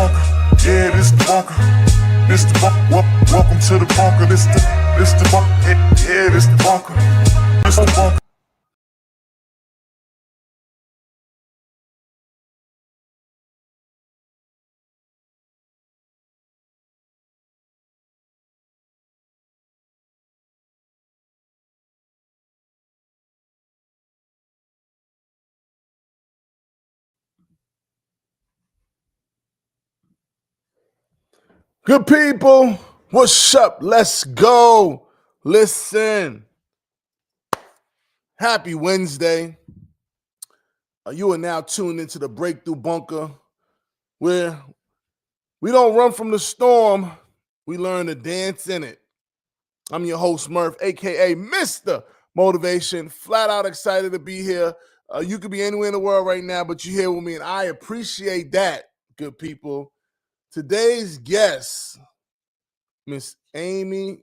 bunker. Yeah, this the bunker. This the bunker. Welcome to the bunker. This the bunker. Yeah, this the bunker. This the bunker. Good people, what's up? Let's go. Listen, happy Wednesday. You are now tuned into the Breakthrough Bunker, where we don't run from the storm, we learn to dance in it. I'm your host, Murph, aka Mr. Motivation. Flat out excited to be here. You could be anywhere in the world right now, but you're here with me, and I appreciate that, good people. Today's guest, Miss Aimee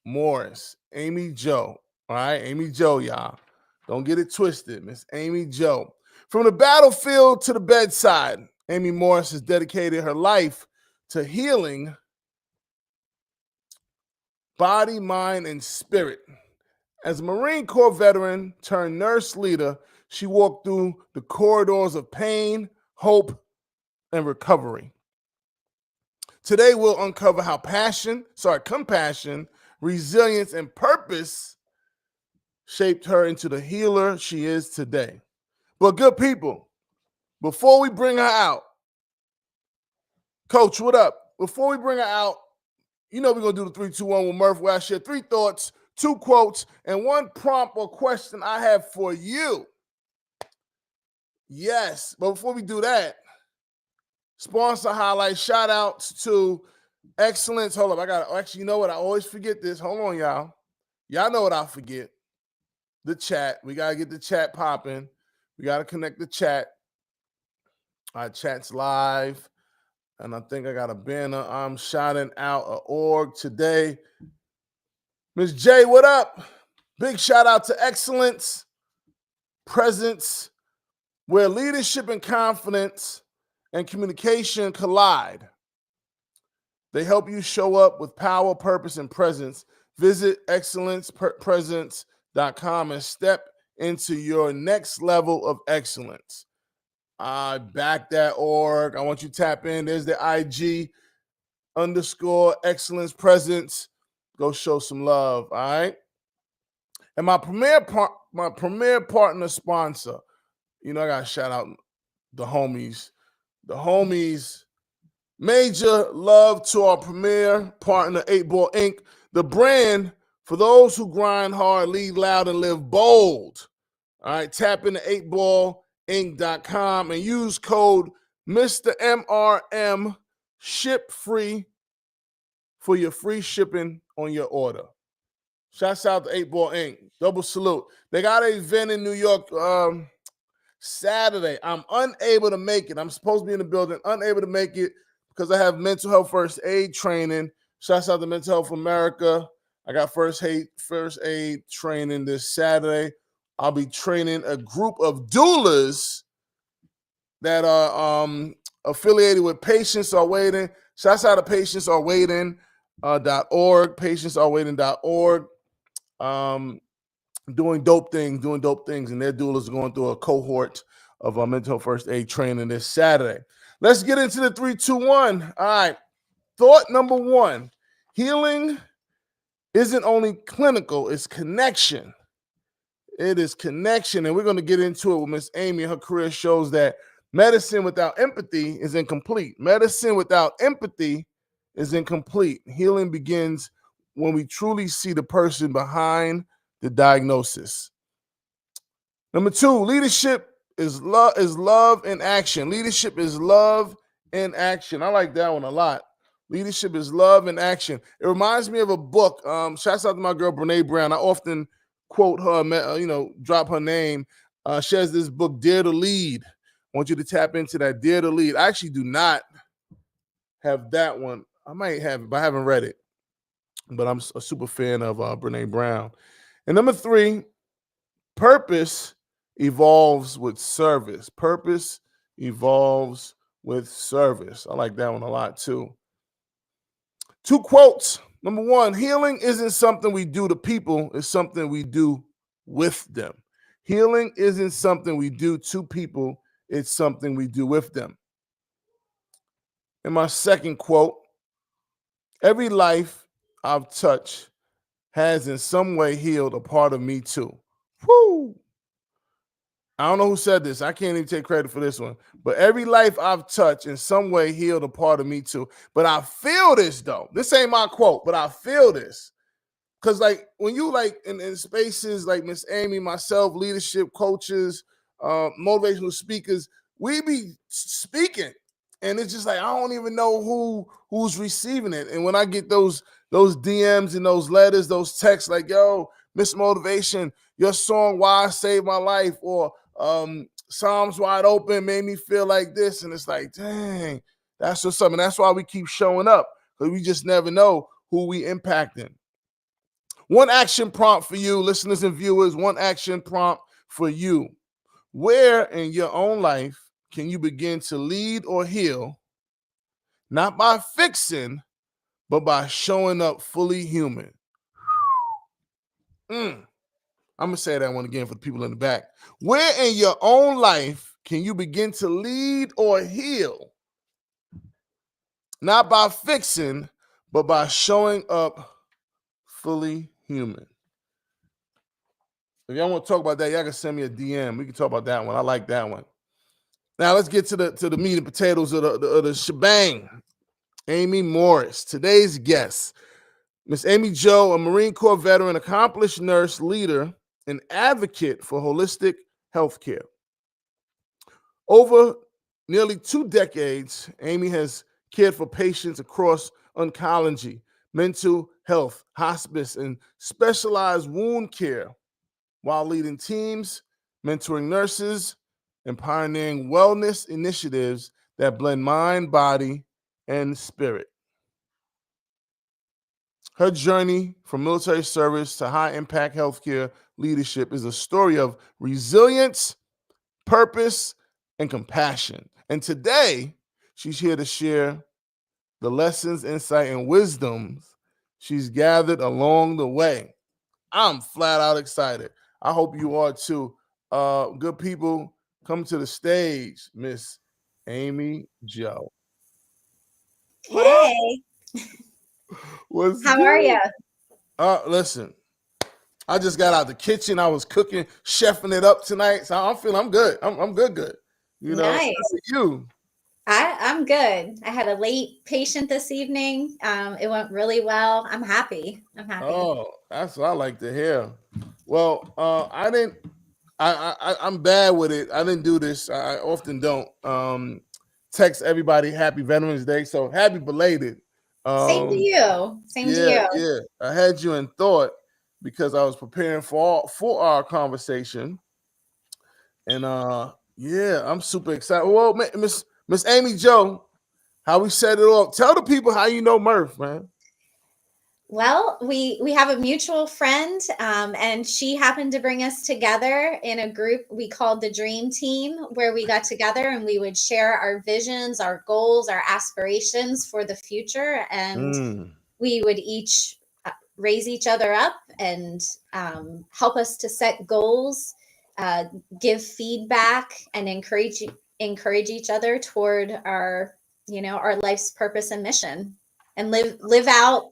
Morris, Aimee Jo. All right, Aimee Jo, y'all. Don't get it twisted, Miss Aimee Jo. From the battlefield to the bedside, Aimee Morris has dedicated her life to healing body, mind, and spirit. As a Marine Corps veteran turned nurse leader, she walked through the corridors of pain, hope, and recovery. Today, we'll uncover how compassion, resilience, and purpose shaped her into the healer she is today. But good people, before we bring her out, Coach, what up? Before we bring her out, you know we're going to do the 3, 2, 1 with Murph, where I share 3 thoughts, 2 quotes, and 1 prompt or question I have for you. Yes, but before we do that, sponsor highlight, shout outs to Excellence. Hold up, actually, you know what? I always forget this. Hold on, y'all. Y'all know what I forget. The chat. We got to get the chat popping. We got to connect the chat. All right, chat's live. And I think I got a banner. I'm shouting out an org today. Ms. J, what up? Big shout out to Excellence, Presence, where leadership and confidence and communication collide. They help you show up with power, purpose, and presence. Visit excellencepresence.com and step into your next level of excellence. I back that org. I want you to tap in. There's the IG _excellence presence. Go show some love, all right? And my premier partner sponsor, you know, I got to shout out the homies. The homies. Major love to our premier partner, 8 Ball Inc., the brand for those who grind hard, lead loud, and live bold. All right, tap into 8ballinc.com and use code Mr. MRM ship free for your free shipping on your order. Shouts out to 8 Ball Inc. Double salute. They got an event in New York Saturday. I'm unable to make it. I'm supposed to be in the building, unable to make it because I have mental health first aid training. Shouts out to Mental Health America. I got first aid training this Saturday. I'll be training a group of doulas that are affiliated with Patients Are Waiting. Shouts out to patientsarewaiting.org, patientsarewaiting.org. Doing dope things, and their doulas are going through a cohort of mental health first aid training this Saturday. Let's get into the 3, 2, 1. All right. Thought number 1, healing isn't only clinical, it's connection. It is connection, and we're going to get into it with Miss Aimee. Her career shows that medicine without empathy is incomplete. Medicine without empathy is incomplete. Healing begins when we truly see the person behind the diagnosis. Number 2, leadership is love in action. Leadership is love in action. I like that one a lot. Leadership is love in action. It reminds me of a book. Shouts out to my girl, Brene Brown. I often quote her, drop her name. She has this book, Dare to Lead. I want you to tap into that, Dare to Lead. I actually do not have that one. I might have it, but I haven't read it. But I'm a super fan of Brene Brown. And number 3, purpose evolves with service. Purpose evolves with service. I like that one a lot too. 2 quotes. Number 1, healing isn't something we do to people, it's something we do with them. Healing isn't something we do to people, it's something we do with them. And my second quote, every life I've touched has in some way healed a part of me too. Woo! I don't know who said this. I can't even take credit for this one. But every life I've touched in some way healed a part of me too. But I feel this though. This ain't my quote, but I feel this. Because like when you like in spaces like Miss Aimee, myself, leadership coaches, motivational speakers, we be speaking. And it's just like I don't even know who's receiving it. And when I get those DMs and those letters, those texts like, yo, Miss Motivation, your song Why I Saved My Life, or Psalms Wide Open made me feel like this. And it's like, dang, that's just something. That's why we keep showing up, because we just never know who we impacting. One action prompt for you, listeners and viewers, one action prompt for you. Where in your own life can you begin to lead or heal, not by fixing, but by showing up fully human? I'm going to say that one again for the people in the back. Where in your own life can you begin to lead or heal, not by fixing, but by showing up fully human? If y'all want to talk about that, y'all can send me a DM. We can talk about that one. I like that one. Now let's get to the meat and potatoes of the shebang. Aimee Morris, today's guest. Miss Aimee Jo, a Marine Corps veteran, accomplished nurse, leader, and advocate for holistic healthcare. Over nearly 2 decades, Aimee has cared for patients across oncology, mental health, hospice, and specialized wound care, while leading teams, mentoring nurses, and pioneering wellness initiatives that blend mind, body, and spirit. Her journey from military service to high-impact healthcare leadership is a story of resilience, purpose, and compassion. And today, she's here to share the lessons, insight, and wisdoms she's gathered along the way. I'm flat out excited. I hope you are too. Good people, come to the stage, Miss Aimee Jo. Hey, What's how are good? you? Listen, I just got out the kitchen. I was cooking, chefing it up tonight. So I'm good. I'm good. You know, how Nice. are you? I'm good. I had a late patient this evening. It went really well. I'm happy. I'm happy. Oh, that's what I like to hear. Well, I didn't. I'm bad with it. I didn't do this. I often don't. Text everybody Happy Veterans Day. So happy belated. Same to Um, you. Same to yeah, you. yeah. I had you in thought because I was preparing for our conversation, and yeah, I'm super excited. Well, Miss Aimee Jo, how we set it up? Tell the people how you know Murph, man. Well, we have a mutual friend, and she happened to bring us together in a group we called the Dream Team, where we got together and we would share our visions, our goals, our aspirations for the future, and Mm. we would each raise each other up and help us to set goals, uh, give feedback, and encourage each other toward our life's purpose and mission, and live out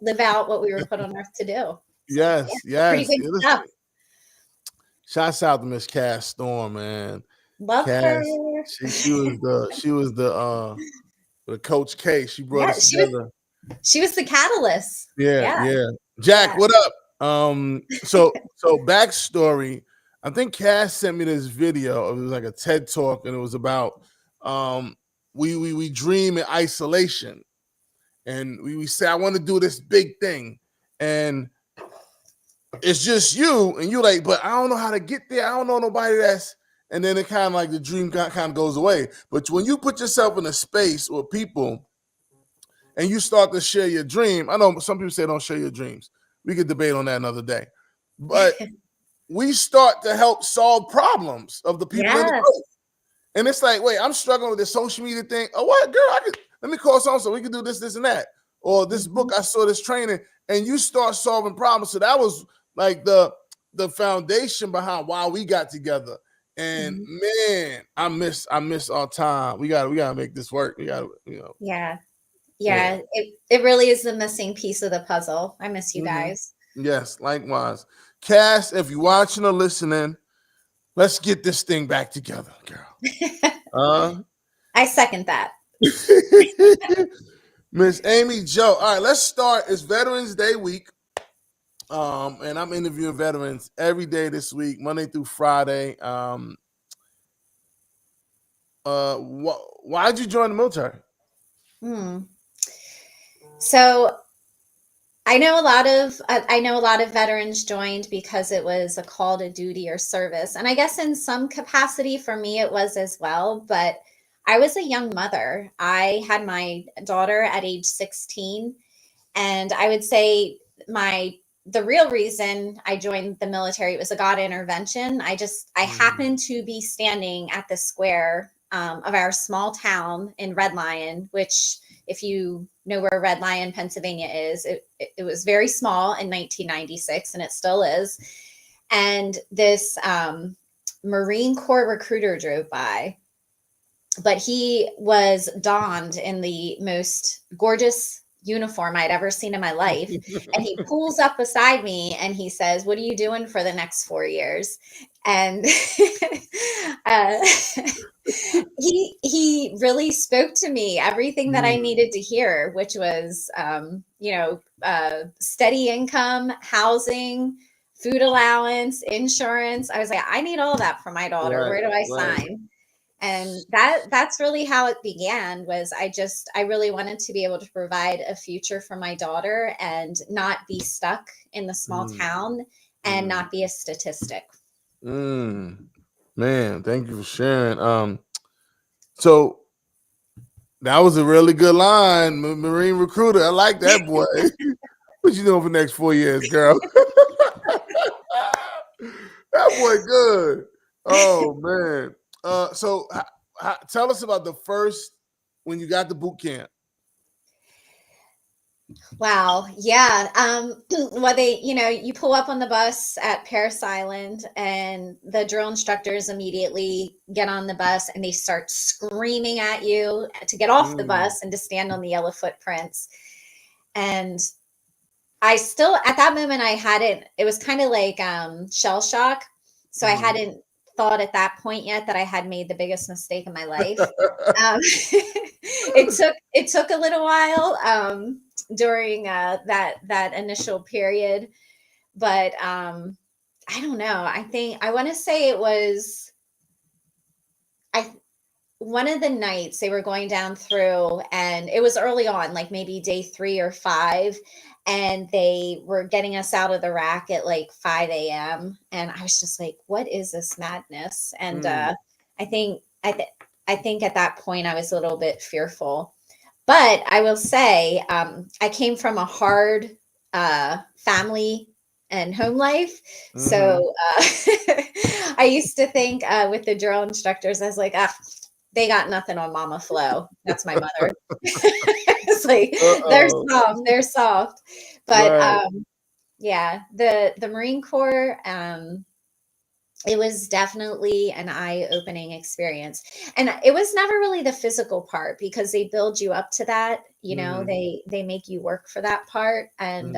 what we were put on earth to do. So yeah, Yes, pretty yes. good stuff. Shouts out to Miss Cass Storm, man. Love her. Cass, she was the Coach K. She brought Yeah, us together. she was the catalyst. Yeah, Yeah, yeah. Jack, yeah. what up? So backstory. I think Cass sent me this video. It was like a TED talk, and it was about we dream in isolation, and we say I want to do this big thing, and it's just you, and you like, but I don't know how to get there. I don't know nobody that's, and then it kind of like the dream kind of goes away. But when you put yourself in a space with people and you start to share your dream, I know some people say don't share your dreams. We could debate on that another day. But we start to help solve problems of the people in the Yes. group. And it's like, wait, I'm struggling with this social media thing. Oh, what, girl? Let me call someone so we can do this, this, and that. Or this book, I saw this training, and you start solving problems. So that was like the foundation behind why we got together. And man, I miss our time. We gotta make this work. We gotta, Yeah. It really is the missing piece of the puzzle. I miss you guys. Yes, likewise. Cass, if you're watching or listening, let's get this thing back together, girl. I second that. Miss Aimee Joe. All right, let's start. It's Veterans Day week. And I'm interviewing veterans every day this week, Monday through Friday. Why'd you join the military? So I know a lot of veterans joined because it was a call to duty or service. And I guess in some capacity for me, it was as well. But I was a young mother. I had my daughter at age 16. And I would say the real reason I joined the military was a God intervention. I happened to be standing at the square of our small town in Red Lion, which, if you know where Red Lion, Pennsylvania is, it was very small in 1996, and it still is. And this Marine Corps recruiter drove by, but he was donned in the most gorgeous uniform I'd ever seen in my life. And he pulls up beside me and he says, "What are you doing for the next 4 years?" And he really spoke to me, everything that I needed to hear, which was, steady income, housing, food allowance, insurance. I was like, I need all that for my daughter. Right, where do I sign? And that's really how it began. Was I really wanted to be able to provide a future for my daughter and not be stuck in the small town and not be a statistic. Man, thank you for sharing. So that was a really good line, Marine recruiter. I like that, boy. What you doing for the next 4 years, girl? That boy good. Oh man. So tell us about the first, when you got the boot camp. Wow. Yeah. Well, you pull up on the bus at Paris Island, and the drill instructors immediately get on the bus and they start screaming at you to get off the bus and to stand on the yellow footprints. And I still, at that moment, it was kind of like shell shock. So I hadn't thought at that point yet that I had made the biggest mistake in my life. It took a little while during that initial period, but I don't know. I want to say it was one of the nights they were going down through, and it was early on, like maybe day 3 or 5. And they were getting us out of the rack at like 5 a.m. And I was just like, what is this madness? And I think at that point I was a little bit fearful. But I will say, I came from a hard family and home life. So I used to think with the drill instructors, I was like, they got nothing on Mama Flo. That's my mother. It's like, they're soft. But Right. yeah, the Marine Corps, it was definitely an eye-opening experience. And it was never really the physical part, because they build you up to that, they make you work for that part, and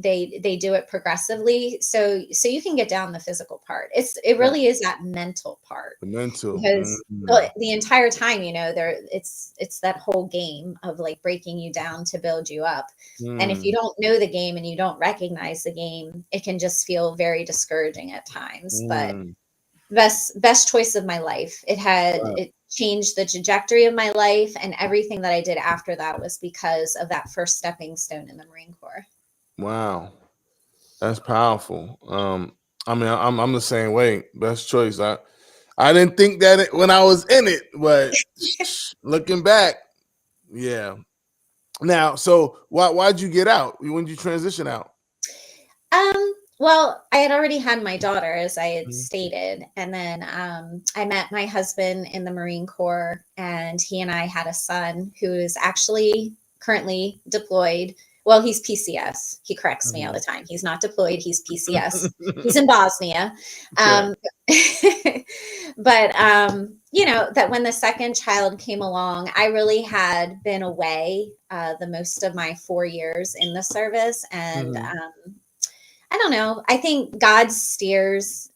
they do it progressively. So you can get down the physical part. It really is that mental part. The mental. Because the entire time, it's that whole game of like breaking you down to build you up. And if you don't know the game and you don't recognize the game, it can just feel very discouraging at times. But best choice of my life. It changed the trajectory of my life, and everything that I did after that was because of that first stepping stone in the Marine Corps. Wow, that's powerful. I mean, I'm the same way. Best choice. I didn't think that when I was in it, but looking back, yeah. Now, so why'd you get out? When did you transition out? Well, I had already had my daughter, as I had Mhm. stated, and then I met my husband in the Marine Corps, and he and I had a son who is actually currently deployed. Well, he's PCS. He corrects me all the Mhm. time. He's not deployed. He's PCS. He's in Bosnia. Okay. Um, but that when the second child came along, I really had been away the most of my 4 years in the service, and Mhm. I don't know. I think God steers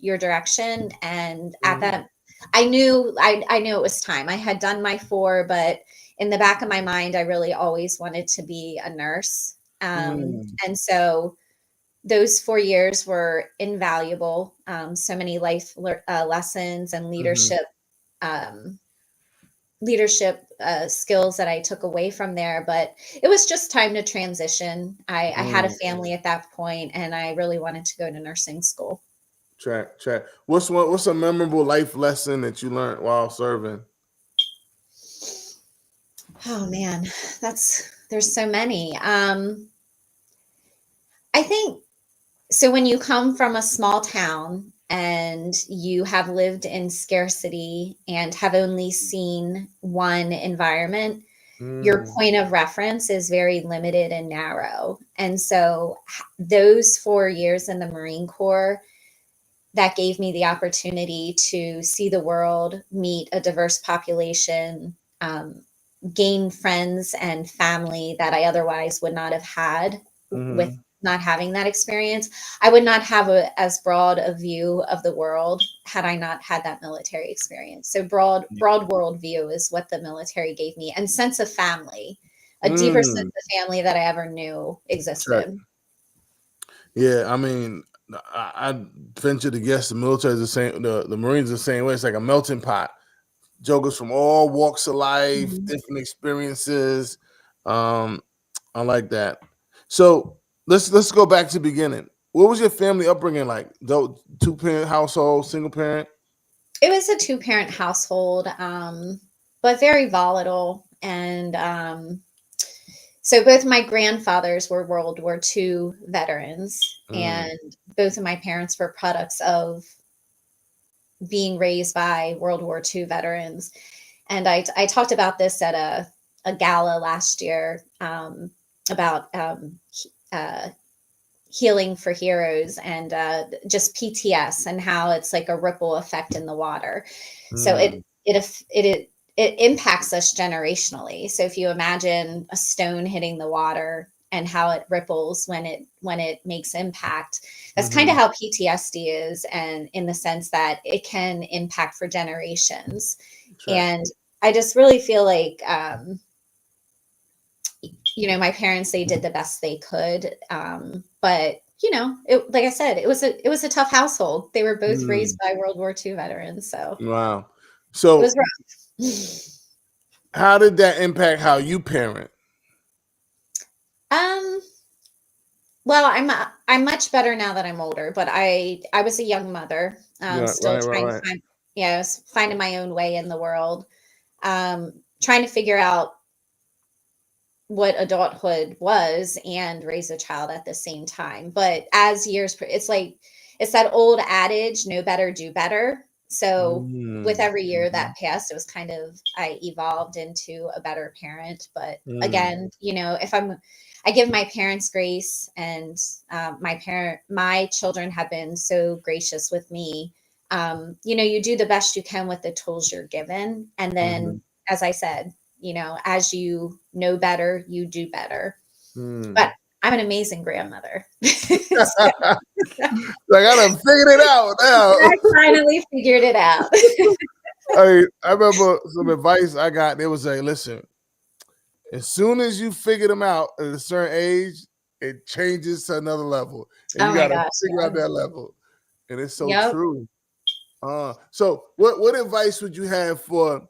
your direction. And at Mhm. that, I knew it was time. I had done my 4, but in the back of my mind, I really always wanted to be a nurse. Mm. And so those 4 years were invaluable. So many lessons and Mhm. um, leadership skills that I took away from there. But it was just time to transition. I had a Mm. family at that point, and I really wanted to go to nursing school. Track. What's a memorable life lesson that you learned while serving? Oh man, there's so many. I think so. When you come from a small town and you have lived in scarcity and have only seen one environment, your Mm. point of reference is very limited and narrow. And so those 4 years in the Marine Corps, that gave me the opportunity to see the world, meet a diverse population, gain friends and family that I otherwise would not have had with Mhm. not having that experience. I would not have as broad a view of the world had I not had that military experience. So broad world view is what the military gave me, and sense of family, a deeper sense Mm. of family that I ever knew Track. existed. Yeah, I mean, I venture to guess the military is the same. The Marines are the same way. It's like a melting pot. Jokers from all walks of life, Mhm. different experiences. Um, I like that. So let's go back to the beginning. What was your family upbringing like? Two parent household, single parent. It was a two-parent household, but very volatile. And so both my grandfathers were World War II veterans, Mm, and both of my parents were products of being raised by World War II veterans. And I talked about this at a gala last year, about uh, healing for heroes, and just PTS, and how it's like a ripple effect in the water. So mm, it impacts us generationally. So if you imagine a stone hitting the water and how it ripples when it makes impact, that's kind of mhm. how PTSD is, and in the sense that it can impact for generations. Track. And I just really feel like my parents, they did the best they could. But like I said, it was a tough household. They were both raised Mm, by World War II veterans, so wow. it was So rough. how did that impact how you parent? um, well, I'm much better now that I'm older, but I was a young mother, Yeah, still trying to right. find, yeah, I was finding my own way in the world, trying to figure out what adulthood was and raise a child at the same time. But as it's that old adage, know better, do better. So with Mm, every year mhm, that passed, it was kind of, I evolved into a better parent. But mm, again, if I give my parents grace, and my children have been so gracious with me. You do the best you can with the tools you're given. And then, mhm, as I said, as you know better, you do better. mm. But I'm an amazing grandmother. So Like I done figured it out now. I finally figured it out. I remember some advice I got. They was like, listen, as soon as you figure them out at a certain age, it changes to another level. And Oh you my gotta gosh. figure out Yeah. that level. And it's so Yep. true. So what advice would you have for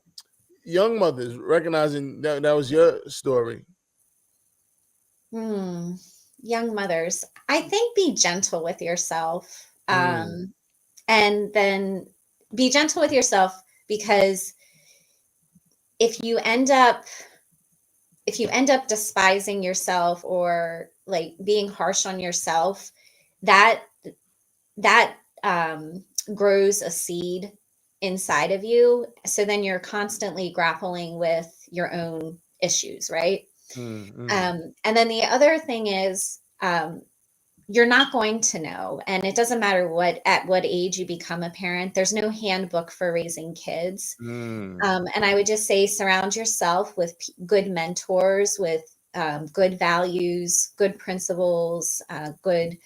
young mothers, recognizing that was your story? Hmm. Young mothers, I think, be gentle with yourself. Mm, And then be gentle with yourself, because if you end up if you end up despising yourself or like being harsh on yourself, that grows a seed inside of you. So then you're constantly grappling with your own issues, right? And then the other thing is, you're not going to know, and it doesn't matter at what age you become a parent. There's no handbook for raising kids. And I would just say surround yourself with good mentors, with good values, good principles, good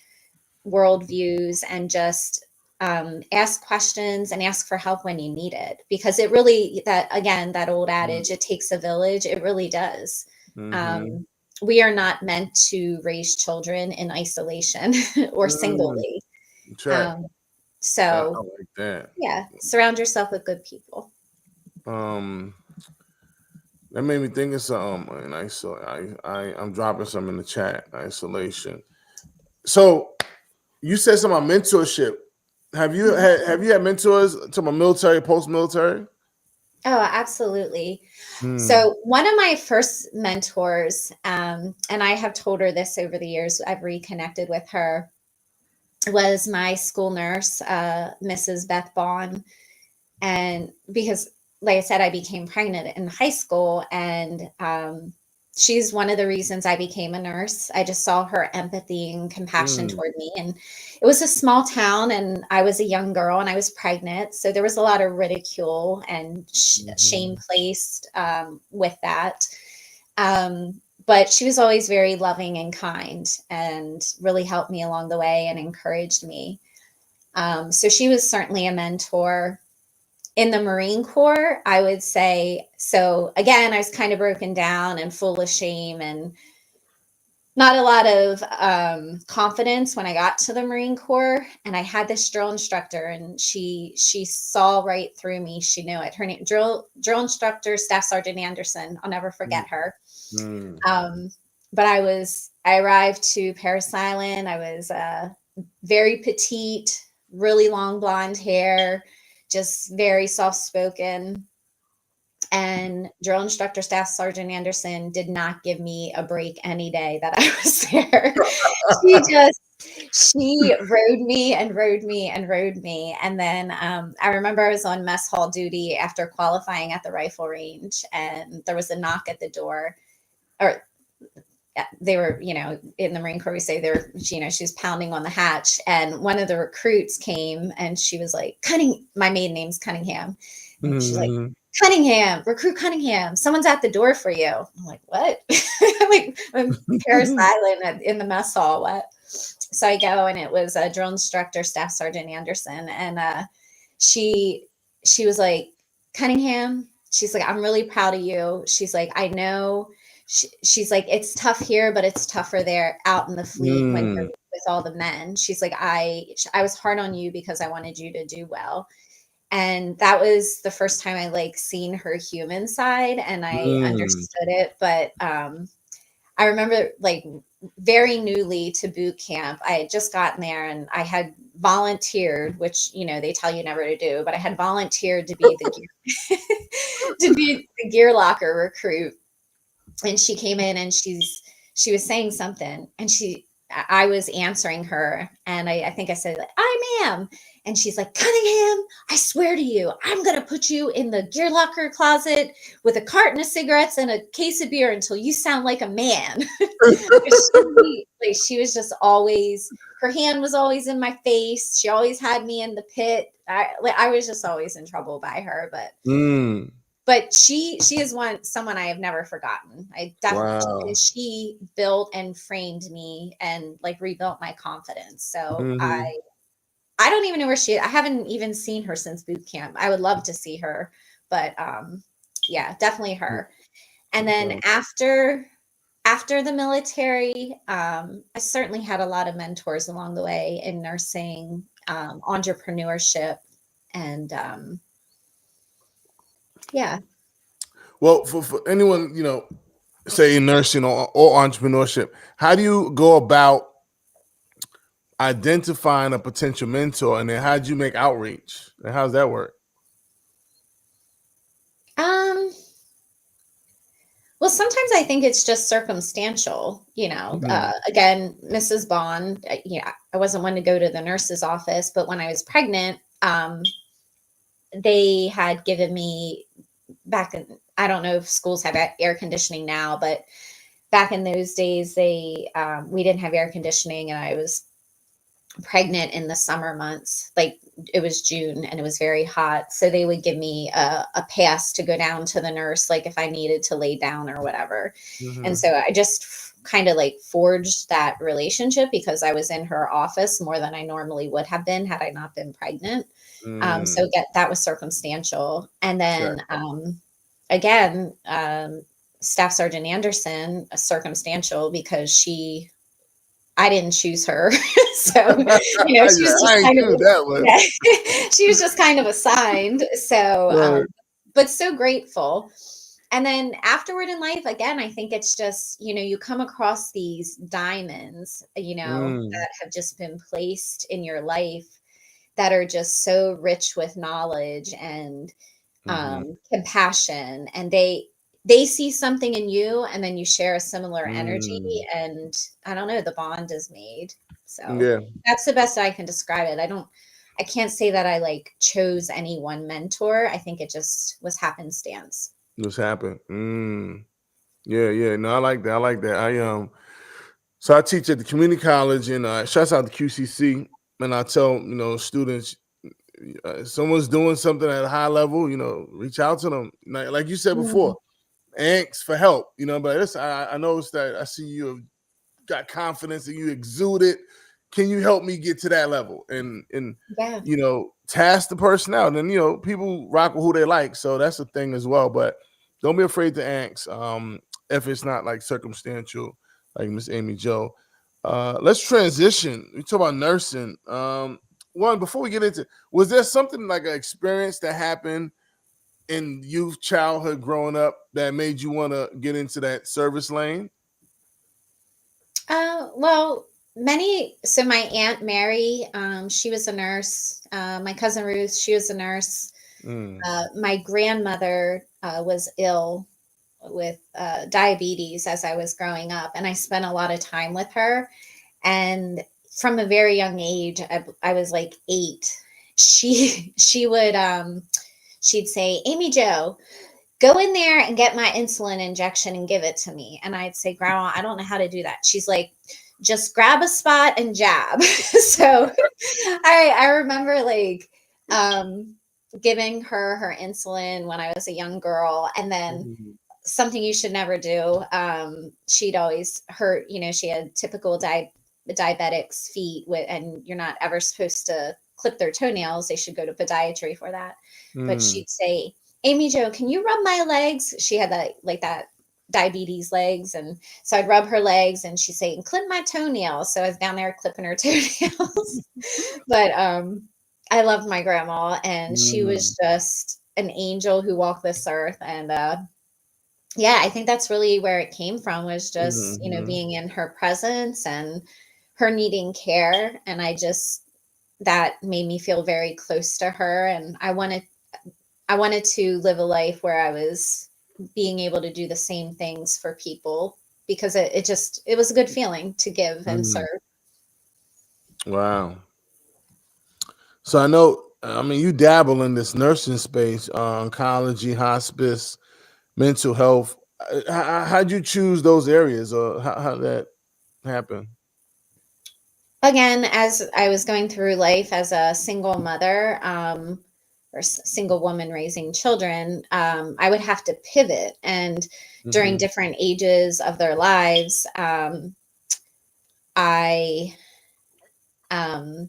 worldviews, and just ask questions and ask for help when you need it. Because it really, that old adage, it takes a village. It really does. We are not meant to raise children in isolation or singly. That's right. I So like that. yeah, surround yourself with good people. That made me think of something. And I'm dropping some in the chat. Isolation. So you said something about mentorship. Have you had mentors to my military, post-military? Oh, absolutely. So one of my first mentors, and I have told her this over the years, I've reconnected with her, was my school nurse, Mrs. Beth Bond. And because, like I said, I became pregnant in high school, and she's one of the reasons I became a nurse. I just saw her empathy and compassion toward me. And it was a small town, and I was a young girl, and I was pregnant. So there was a lot of ridicule and shame placed with that. But she was always very loving and kind, and really helped me along the way and encouraged me. So she was certainly a mentor. In the Marine Corps, I would say, so again, I was kind of broken down and full of shame and not a lot of confidence when I got to the Marine Corps. And I had this drill instructor, and she saw right through me. She knew it. Her name, drill instructor, Staff Sergeant Anderson. I'll never forget her. But I arrived to Parris Island. I was very petite, really long blonde hair, just very soft-spoken. And drill instructor Staff Sergeant Anderson did not give me a break any day that I was there. She rode me and rode me and rode me. And then I remember I was on mess hall duty after qualifying at the rifle range, and there was a knock at the door. Or they were, in the Marine Corps, we say she was pounding on the hatch, and one of the recruits came, and she was like, my maiden name's Cunningham. And she's like, Cunningham, recruit Cunningham, someone's at the door for you. I'm like, what? I'm Parris Island in the mess hall. What? So I go, and it was a drill instructor, Staff Sergeant Anderson. And she was like, Cunningham, she's like, I'm really proud of you. She's like, I know. She's like, it's tough here, but it's tougher there out in the fleet when you're with all the men. She's like, I was hard on you because I wanted you to do well. And that was the first time I seen her human side, and I understood it. But I remember very newly to boot camp, I had just gotten there, and I had volunteered, which, they tell you never to do, but I had volunteered to be the gear locker recruit. And she came in, and she was saying something, and I was answering her, and I think I said, I ma'am. And she's like, Cunningham, I swear to you, I'm going to put you in the gear locker closet with a carton of cigarettes and a case of beer until you sound like a man. She was just always, her hand was always in my face. She always had me in the pit. I was just always in trouble by her, but she is someone I have never forgotten. I definitely, and she built and framed me and rebuilt my confidence. So I don't even know where she is. I haven't even seen her since boot camp. I would love to see her, but yeah, definitely her. And then after the military, I certainly had a lot of mentors along the way in nursing, entrepreneurship, and yeah. Well, for anyone, say in nursing or entrepreneurship, how do you go about identifying a potential mentor, and then how do you make outreach, and how's that work? Well, sometimes I think it's just circumstantial, Mhm. again, Mrs. Bond, yeah, I wasn't one to go to the nurse's office, but when I was pregnant, they had given me back in, I don't know if schools have air conditioning now, but back in those days, we didn't have air conditioning, and I was pregnant in the summer months. Like, it was June and it was very hot, so they would give me a pass to go down to the nurse, like if I needed to lay down or whatever. And Mhm. so I just kind of like forged that relationship because I was in her office more than I normally would have been had I not been pregnant. Mm. So that was circumstantial. And Okay. then again, Staff Sergeant Anderson, circumstantial because I didn't choose her. So, she Yeah, was I just ain't kind of, do that one. yeah, she was just kind of assigned. So, Right. but so grateful. And then afterward in life, again, I think it's just, you come across these diamonds, Mm. that have just been placed in your life that are just so rich with knowledge and Mhm. compassion, and they see something in you, and then you share a similar energy, Mm. and I don't know, the bond is made. So Yeah, that's the best I can describe it. I can't say that I like chose any one mentor. I think it just was happenstance. what's happened? Yeah, yeah. No, I like that. I like that. So I teach at the community college, and shouts out to QCC. And I tell students, someone's doing something at a high level, reach out to them. Like you said Mm, before, ask for help. But listen, I noticed that I see you have got confidence and you exude it. Can you help me get to that level? And yeah. task the person out. And people rock with who they like. So that's the thing as well. But don't be afraid to ask. If it's not like circumstantial, like Miss Amy Joe. Let's transition. We talk about nursing. One, before we get into, was there something like an experience that happened in youth, childhood, growing up that made you want to get into that service lane? Well, so my Aunt Mary, she was a nurse. My cousin Ruth, she was a nurse. Mm, My grandmother was ill with diabetes as I was growing up, and I spent a lot of time with her. And from a very young age, I was like 8. She would she'd say, "Amy Joe, go in there and get my insulin injection and give it to me." And I'd say, "Grandma, I don't know how to do that." She's like, "Just grab a spot and jab." So I remember like um, giving her insulin when I was a young girl, and then mhm, something you should never do. She'd always hurt, she had typical diabetics feet and you're not ever supposed to clip their toenails. They should go to podiatry for that. But mm, she'd say, "Amy Jo, can you rub my legs?" She had that diabetes legs. And so I'd rub her legs and she'd say, "And clip my toenails." So I was down there clipping her toenails. But I loved my grandma, and she mm, was just an angel who walked this earth. And yeah, I think that's really where it came from, was just, mhm, being in her presence and her needing care. And that made me feel very close to her. And I wanted to live a life where I was being able to do the same things for people, because it was a good feeling to give and mm. serve. Wow. So I know, I mean, you dabble in this nursing space, oncology, hospice, mental health. How'd you choose those areas, or how that happen? Again, as I was going through life as a single mother, or single woman raising children, I would have to pivot. And during Hmm. different ages of their lives, I, um,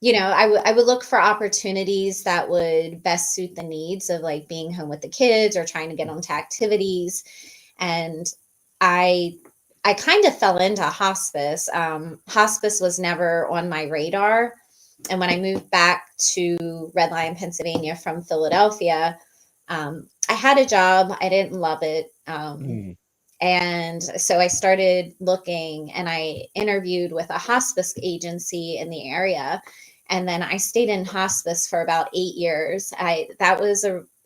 I would look for opportunities that would best suit the needs of like being home with the kids or trying to get them to activities. And I I kind of fell into hospice. Hospice was never on my radar. And when I moved back to Red Lion, Pennsylvania from Philadelphia, I had a job. I didn't love it. Mm. And so I started looking, and I interviewed with a hospice agency in the area. And then I stayed in hospice for about 8 years.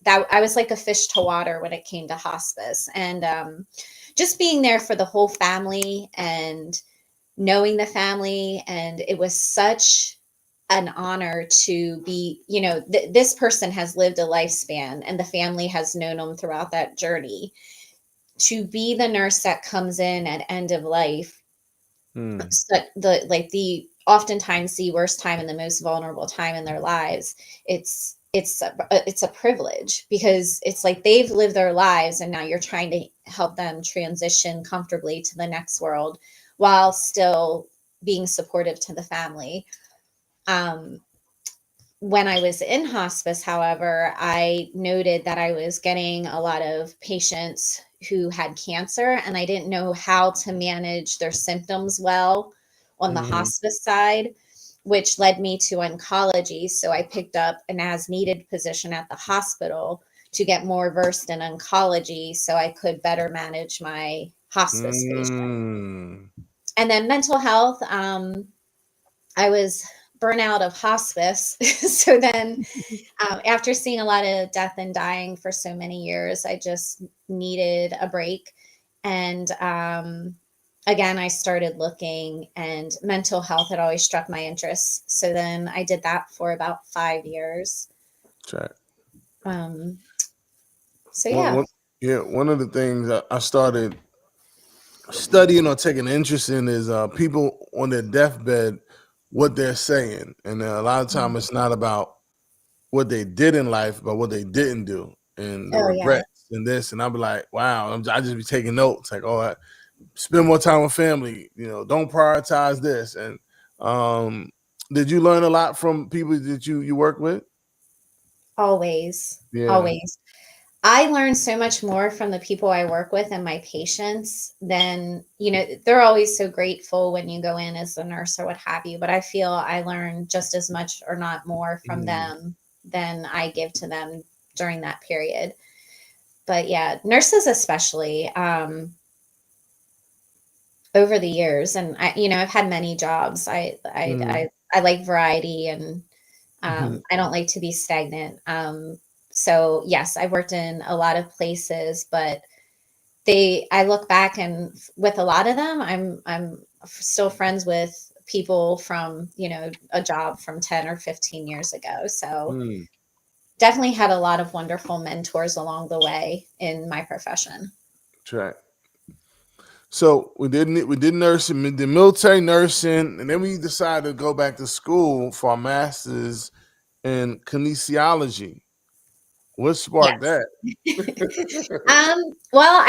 that I was like a fish to water when it came to hospice, and just being there for the whole family and knowing the family. And it was such an honor to be, this person has lived a lifespan and the family has known them throughout that journey. To be the nurse that comes in at end of life, so the oftentimes the worst time and the most vulnerable time in their lives, it's a privilege, because it's like they've lived their lives and now you're trying to help them transition comfortably to the next world while still being supportive to the family. When I was in hospice, however, I noted that I was getting a lot of patients who had cancer, and I didn't know how to manage their symptoms well on the hospice side, which led me to oncology. So I picked up an as needed position at the hospital to get more versed in oncology so I could better manage my hospice patients. And then mental health, I was burnt out of hospice. So then, after seeing a lot of death and dying for so many years, I just needed a break. And again, I started looking, and mental health had always struck my interest. So then I did that for about 5 years. Right. So yeah. One of the things I started studying or taking interest in is people on their deathbed, what they're saying. And a lot of time it's not about what they did in life, but what they didn't do and the Oh yeah. regrets and this. And I'll be like, wow, I just be taking notes like, oh, spend more time with family, don't prioritize this. And did you learn a lot from people that you work with? Always. Yeah. Always. I learn so much more from the people I work with and my patients than, they're always so grateful when you go in as a nurse or what have you. But I feel I learn just as much, or not more, from them than I give to them during that period. But yeah, nurses especially, over the years, and I've had many jobs. I like variety, and I don't like to be stagnant. So yes, I worked in a lot of places, but I look back, and with a lot of them, I'm still friends with people from, a job from 10 or 15 years ago. So definitely had a lot of wonderful mentors along the way in my profession. Right. So we did nursing, the military nursing, and then we decided to go back to school for our master's in kinesiology. What sparked Yes. that? Well,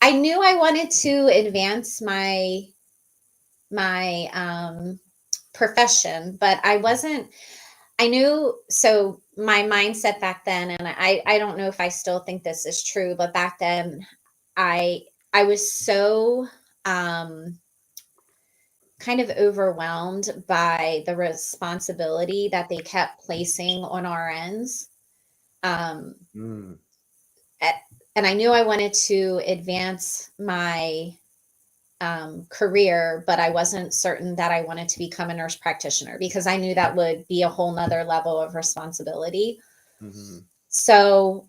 I knew I wanted to advance my profession, but I knew, so my mindset back then, and I don't know if I still think this is true, but back then I was so kind of overwhelmed by the responsibility that they kept placing on our ends. And I knew I wanted to advance my career, but I wasn't certain that I wanted to become a nurse practitioner, because I knew that would be a whole nother level of responsibility. So,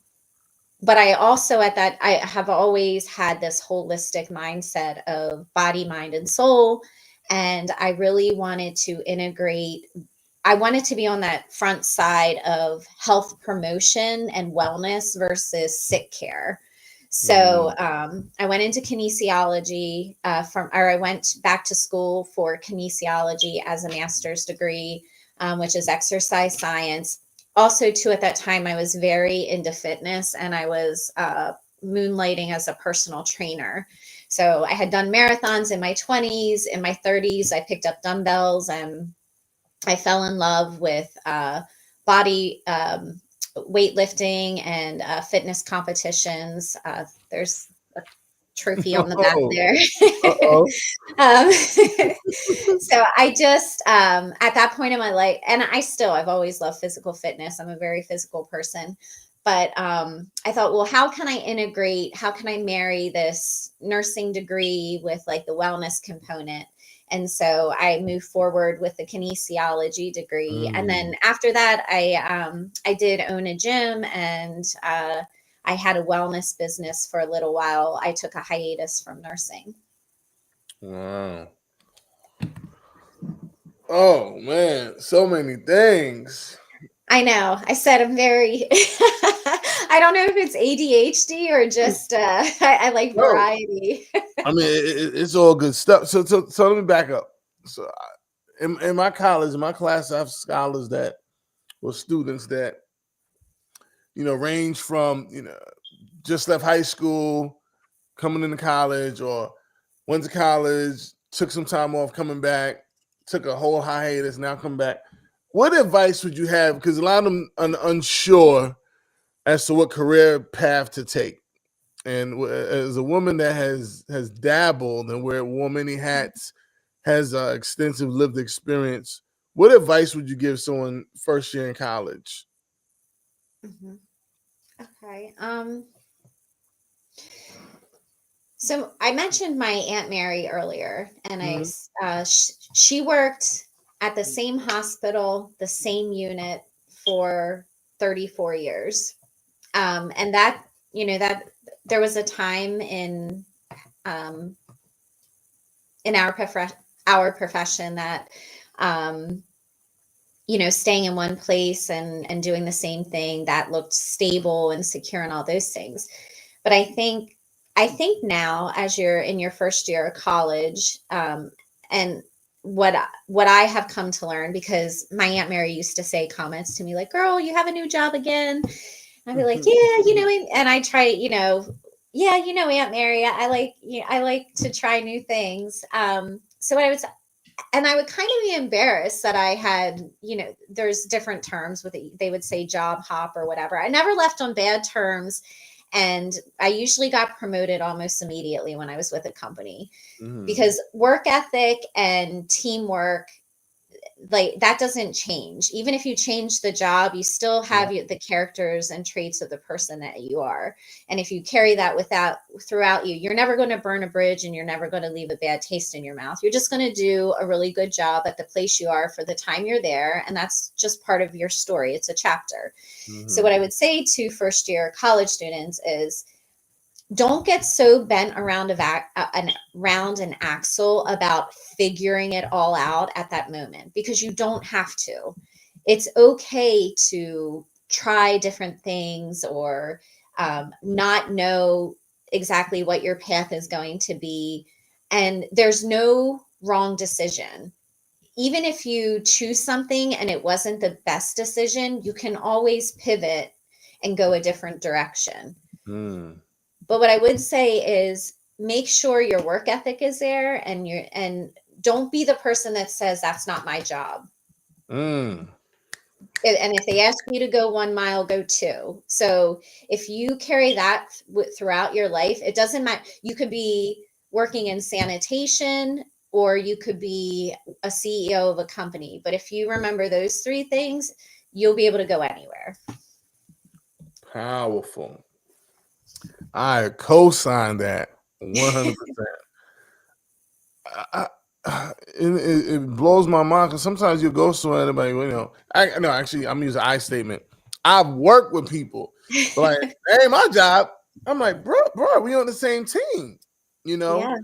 but I also, I have always had this holistic mindset of body, mind, and soul. And I really wanted to integrate, I wanted to be on that front side of health promotion and wellness versus sick care. So I went into kinesiology, I went back to school for kinesiology as a master's degree, which is exercise science. Also, too, at that time, I was very into fitness, and I was moonlighting as a personal trainer. So I had done marathons in my 20s. In my 30s, I picked up dumbbells, and I fell in love with body weightlifting and fitness competitions. There's a trophy on the back there. So I just, at that point in my life, and I've always loved physical fitness. I'm a very physical person. But I thought, well, how can I marry this nursing degree with like the wellness component? And so I moved forward with the kinesiology degree. And then after that, I did own a gym, and I had a wellness business for a little while. I took a hiatus from nursing. Wow. Oh man, so many things. I know. I said I'm very, I don't know if it's ADHD or just I like No, variety. I mean it's all good stuff. So let me back up. So in my college, in my class, I have scholars that were students that range from just left high school, coming into college, or went to college, took some time off, coming back, took a whole hiatus, now come back. What advice would you have? Because a lot of them are unsure as to what career path to take. And as a woman that has dabbled and wear many hats, has extensive lived experience, what advice would you give someone first year in college? Mhm. Okay. So I mentioned my Aunt Mary earlier, and Mhm. she worked at the same hospital, the same unit for 34 years. And that, that there was a time um, in our profession that, um, staying in one place and doing the same thing that looked stable and secure and all those things. But I think now, as you're in your first year of college, and what I have come to learn, because my Aunt Mary used to say comments to me like, "Girl, you have a new job again." I'd be like, "Yeah, and I try, yeah, Aunt Mary, I like to try new things." So what I would say, and I would kind of be embarrassed that I had, there's different terms with it. They would say job hop or whatever. I never left on bad terms. And I usually got promoted almost immediately when I was with a company, Mhm. because work ethic and teamwork, like, that doesn't change. Even if you change the job, you still have the characters and traits of the person that you are. And if you carry that throughout you, you're never going to burn a bridge, and you're never going to leave a bad taste in your mouth. You're just going to do a really good job at the place you are for the time you're there. And that's just part of your story. It's a chapter. So Mhm. what I would say to first year college students is, don't get so bent around around an axle about figuring it all out at that moment, because you don't have to. It's okay to try different things, or not know exactly what your path is going to be. And there's no wrong decision. Even if you choose something and it wasn't the best decision, you can always pivot and go a different direction. Mm. But what I would say is, make sure your work ethic is there, and don't be the person that says that's not my job. Mm. And if they ask you to go 1 mile, go two. So if you carry that throughout your life, it doesn't matter. You could be working in sanitation, or you could be a CEO of a company. But if you remember those three things, you'll be able to go anywhere. Powerful. I co-sign that 100%. It blows my mind because sometimes you go somewhere and everybody, I no, actually, I'm using I statement. I've worked with people, but like, that ain't my job. I'm like, bro, we on the same team, you know? Yeah.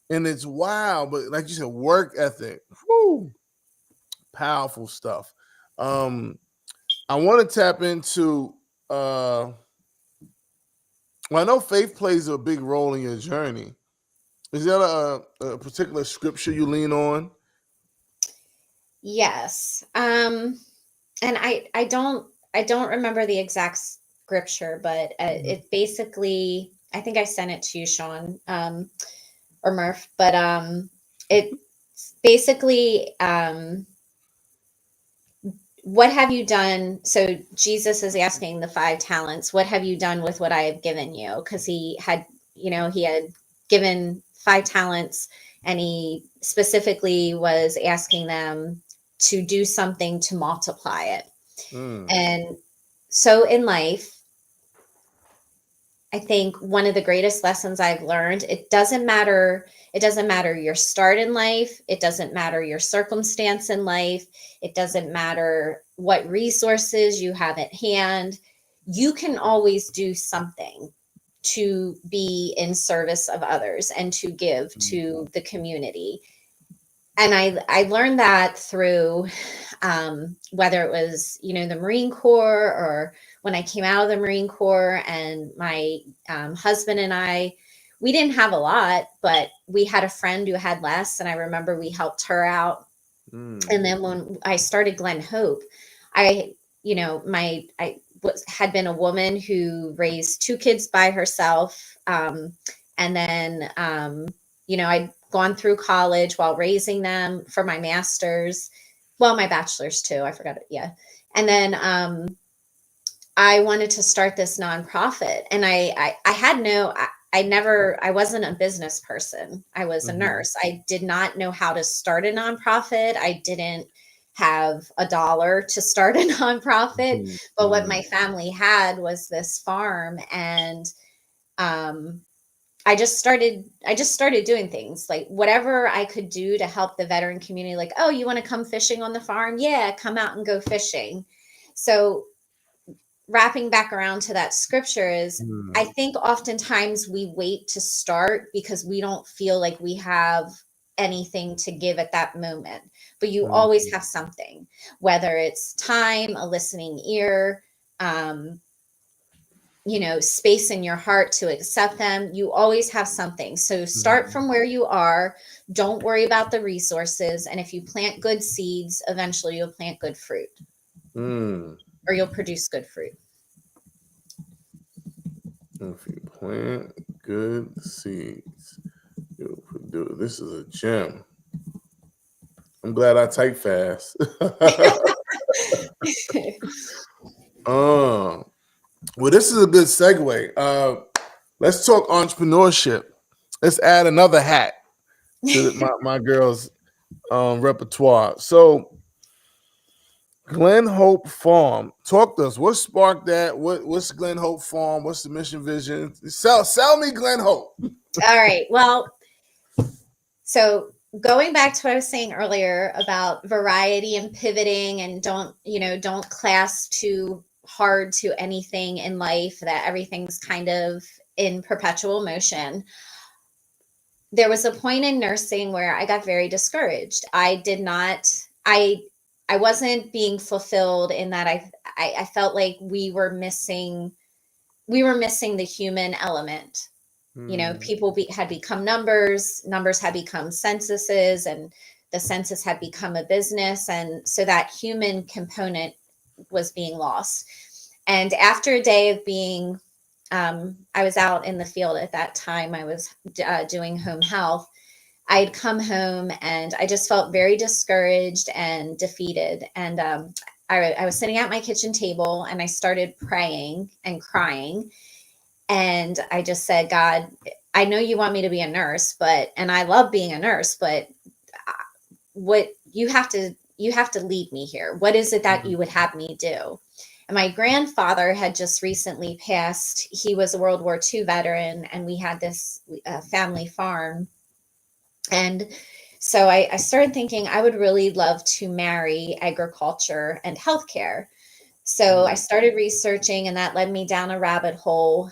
And it's wild, but like you said, work ethic, whoo, powerful stuff. Um, I want to tap into, well, I know faith plays a big role in your journey. Is there a particular scripture you lean on? Yes. And I don't remember the exact scripture, but it basically, I think I sent it to you, Sean, or Murph, but it basically, what have you done? So Jesus is asking the 5 talents, what have you done with what I have given you? Because he had given 5 talents, and he specifically was asking them to do something to multiply it. Mm, And so in life, I think one of the greatest lessons I've learned, it doesn't matter your start in life, it doesn't matter your circumstance in life, it doesn't matter what resources you have at hand. You can always do something to be in service of others and to give to the community. And I learned that through whether it was, the Marine Corps, or when I came out of the Marine Corps, and my husband and I, we didn't have a lot, but we had a friend who had less. And I remember we helped her out. And then when I started Glen Hope, I had been a woman who raised 2 kids by herself. And then, I'd gone through college while raising them for my master's, well, my bachelor's too. I forgot it. Yeah. And then I wanted to start this nonprofit, and I wasn't a business person. I was a nurse. I did not know how to start a nonprofit. I didn't have $1 to start a nonprofit, but what my family had was this farm, and I just started doing things, like whatever I could do to help the veteran community. Like, oh, you want to come fishing on the farm? Yeah, come out and go fishing. So wrapping back around to that scripture is, I think oftentimes we wait to start because we don't feel like we have anything to give at that moment, but you always have something, whether it's time, a listening ear, space in your heart to accept them. You always have something. So start from where you are. Don't worry about the resources. And if you plant good seeds, eventually you'll plant good fruit, or you'll produce good fruit. If you plant good seeds, you'll produce. This is a gem. I'm glad I type fast. Well, this is a good segue. Let's talk entrepreneurship. Let's add another hat to my girls' repertoire. So, Glen Hope Farm. Talk to us. What sparked that? What's Glen Hope Farm? What's the mission, vision? Sell me Glen Hope. All right. Well, so going back to what I was saying earlier about variety and pivoting, and don't clasp too hard to anything in life, that everything's kind of in perpetual motion. There was a point in nursing where I got very discouraged. I wasn't being fulfilled in that I felt like we were missing the human element. People had become numbers had become censuses, and the census had become a business. And so that human component was being lost. And after a day of being, I was out in the field at that time. I was doing home health. I'd come home and I just felt very discouraged and defeated. And I was sitting at my kitchen table, and I started praying and crying. And I just said, God, I know you want me to be a nurse, and I love being a nurse, but what you have to lead me here. What is it that you would have me do? And my grandfather had just recently passed. He was a World War II veteran, and we had this family farm. And so I started thinking I would really love to marry agriculture and healthcare. So I started researching, and that led me down a rabbit hole.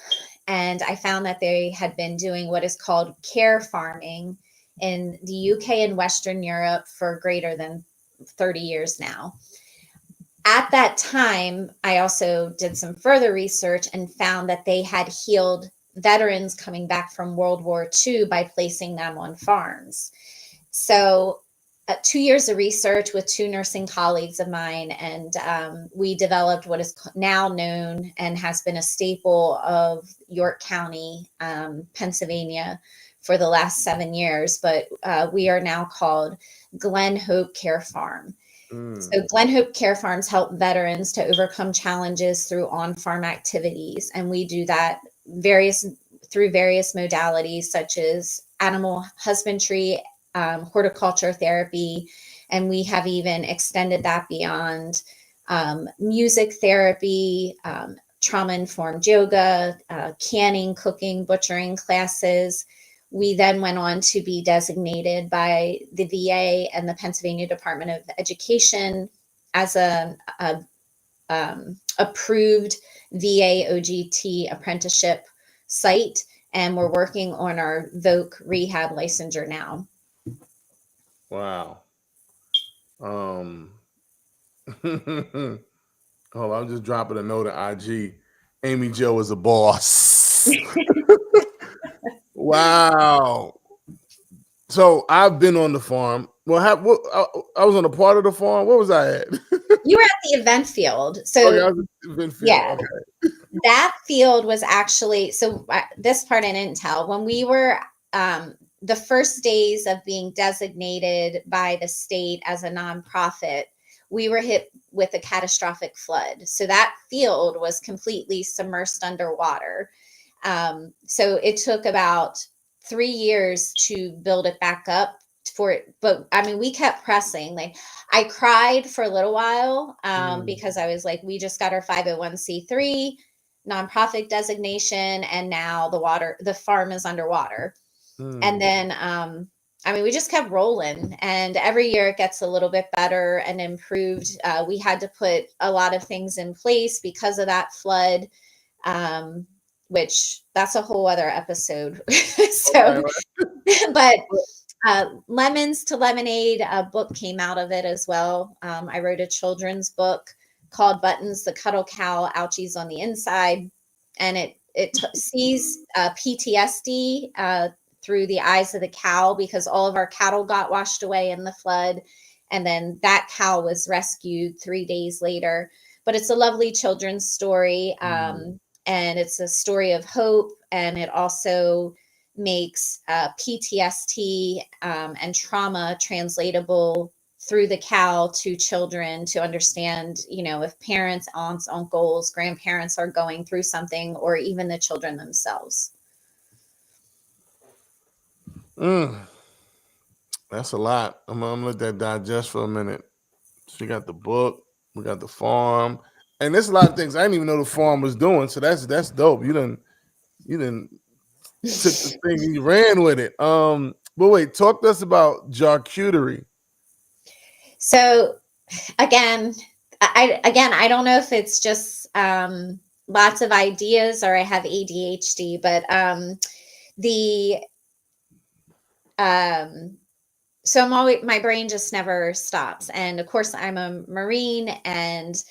And I found that they had been doing what is called care farming in the UK and Western Europe for greater than 30 years now. At that time, I also did some further research and found that they had healed veterans coming back from World War II by placing them on farms. So 2 years of research with 2 nursing colleagues of mine, and we developed what is now known and has been a staple of York County, Pennsylvania, for the last 7 years. But we are now called Glen Hope Care Farm. So Glen Hope Care Farms help veterans to overcome challenges through on-farm activities, and we do that through various modalities such as animal husbandry, horticulture therapy, and we have even extended that beyond music therapy, trauma-informed yoga, canning, cooking, butchering classes. We then went on to be designated by the VA and the Pennsylvania Department of Education as a approved VA OGT apprenticeship site, and we're working on our VOC rehab licensure now. Wow. Hold on, I'm just dropping a note at IG. Aimee Jo is a boss. Wow. So I've been on the farm. Well, I was on a part of the farm. What was I at? You were at the event field. So Okay, I was at the event field. yeah, Okay. that field was actually, so this part I didn't tell. When we were the first days of being designated by the state as a nonprofit, we were hit with a catastrophic flood. So that field was completely submersed underwater. So it took about 3 years to build it back up for it. But I mean, we kept pressing. Like, I cried for a little while because I was like, we just got our 501c3 nonprofit designation, and now the farm is underwater. And then I mean, we just kept rolling, and every year it gets a little bit better and improved. We had to put a lot of things in place because of that flood, which that's a whole other episode. So, but Lemons to Lemonade, a book came out of it as well. I wrote a children's book called Buttons, the Cuddle Cow, Ouchies on the Inside. And it sees PTSD through the eyes of the cow, because all of our cattle got washed away in the flood. And then that cow was rescued 3 days later. But it's a lovely children's story. And it's a story of hope. And it also makes PTSD and trauma translatable through the cow to children, to understand, you know, if parents, aunts, uncles, grandparents are going through something, or even the children themselves. That's a lot. I'm gonna let that digest for a minute. So you got the book, we got the farm, and there's a lot of things I didn't even know the farm was doing. So that's dope. You didn't took the thing and you ran with it. But wait, talk to us about charcuterie. So again, I don't know if it's just lots of ideas or I have ADHD, but so my brain just never stops. And of course, I'm a Marine, and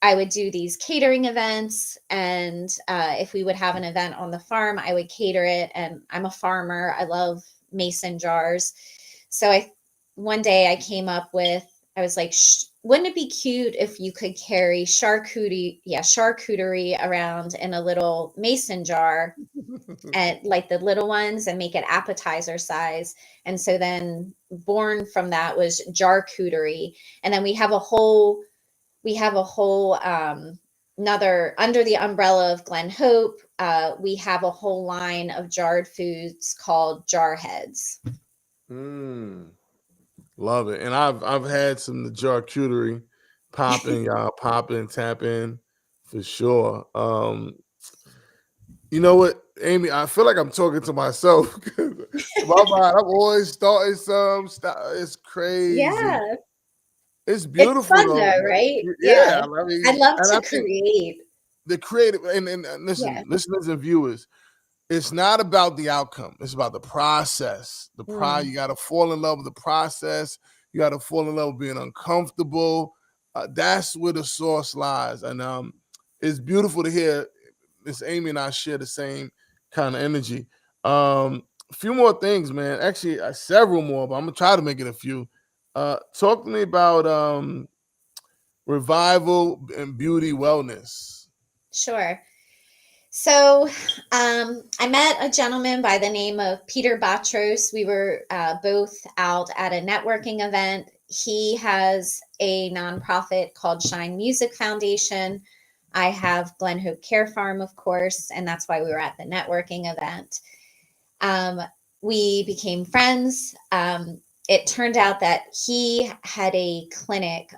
I would do these catering events. And if we would have an event on the farm, I would cater it. And I'm a farmer. I love mason jars. So one day I came up with, I was like, wouldn't it be cute if you could carry charcuterie around in a little mason jar, and like the little ones, and make it appetizer size. And so then born from that was jarcuterie. And then we have a whole another, under the umbrella of Glen Hope, we have a whole line of jarred foods called jar heads. Love it. And I've had some of the charcuterie popping, y'all, popping, tap in for sure. You know what, Aimee? I feel like I'm talking to myself. In my mind, I'm always starting some stuff. It's crazy. Yeah. It's beautiful, It's fun though, right? Yeah. I love to create. The creative, and listen, listeners and viewers, it's not about the outcome. It's about the process. You got to fall in love with the process. You got to fall in love with being uncomfortable. That's where the source lies. And it's beautiful to hear Miss Aimee and I share the same kind of energy. A few more things, man. Actually, several more, but I'm going to try to make it a few. Talk to me about revival and beauty wellness. Sure. So I met a gentleman by the name of Peter Batros. We were both out at a networking event. He has a nonprofit called Shine Music Foundation. I have Glen Hope Care Farm, of course, and that's why we were at the networking event. We became friends. It turned out that he had a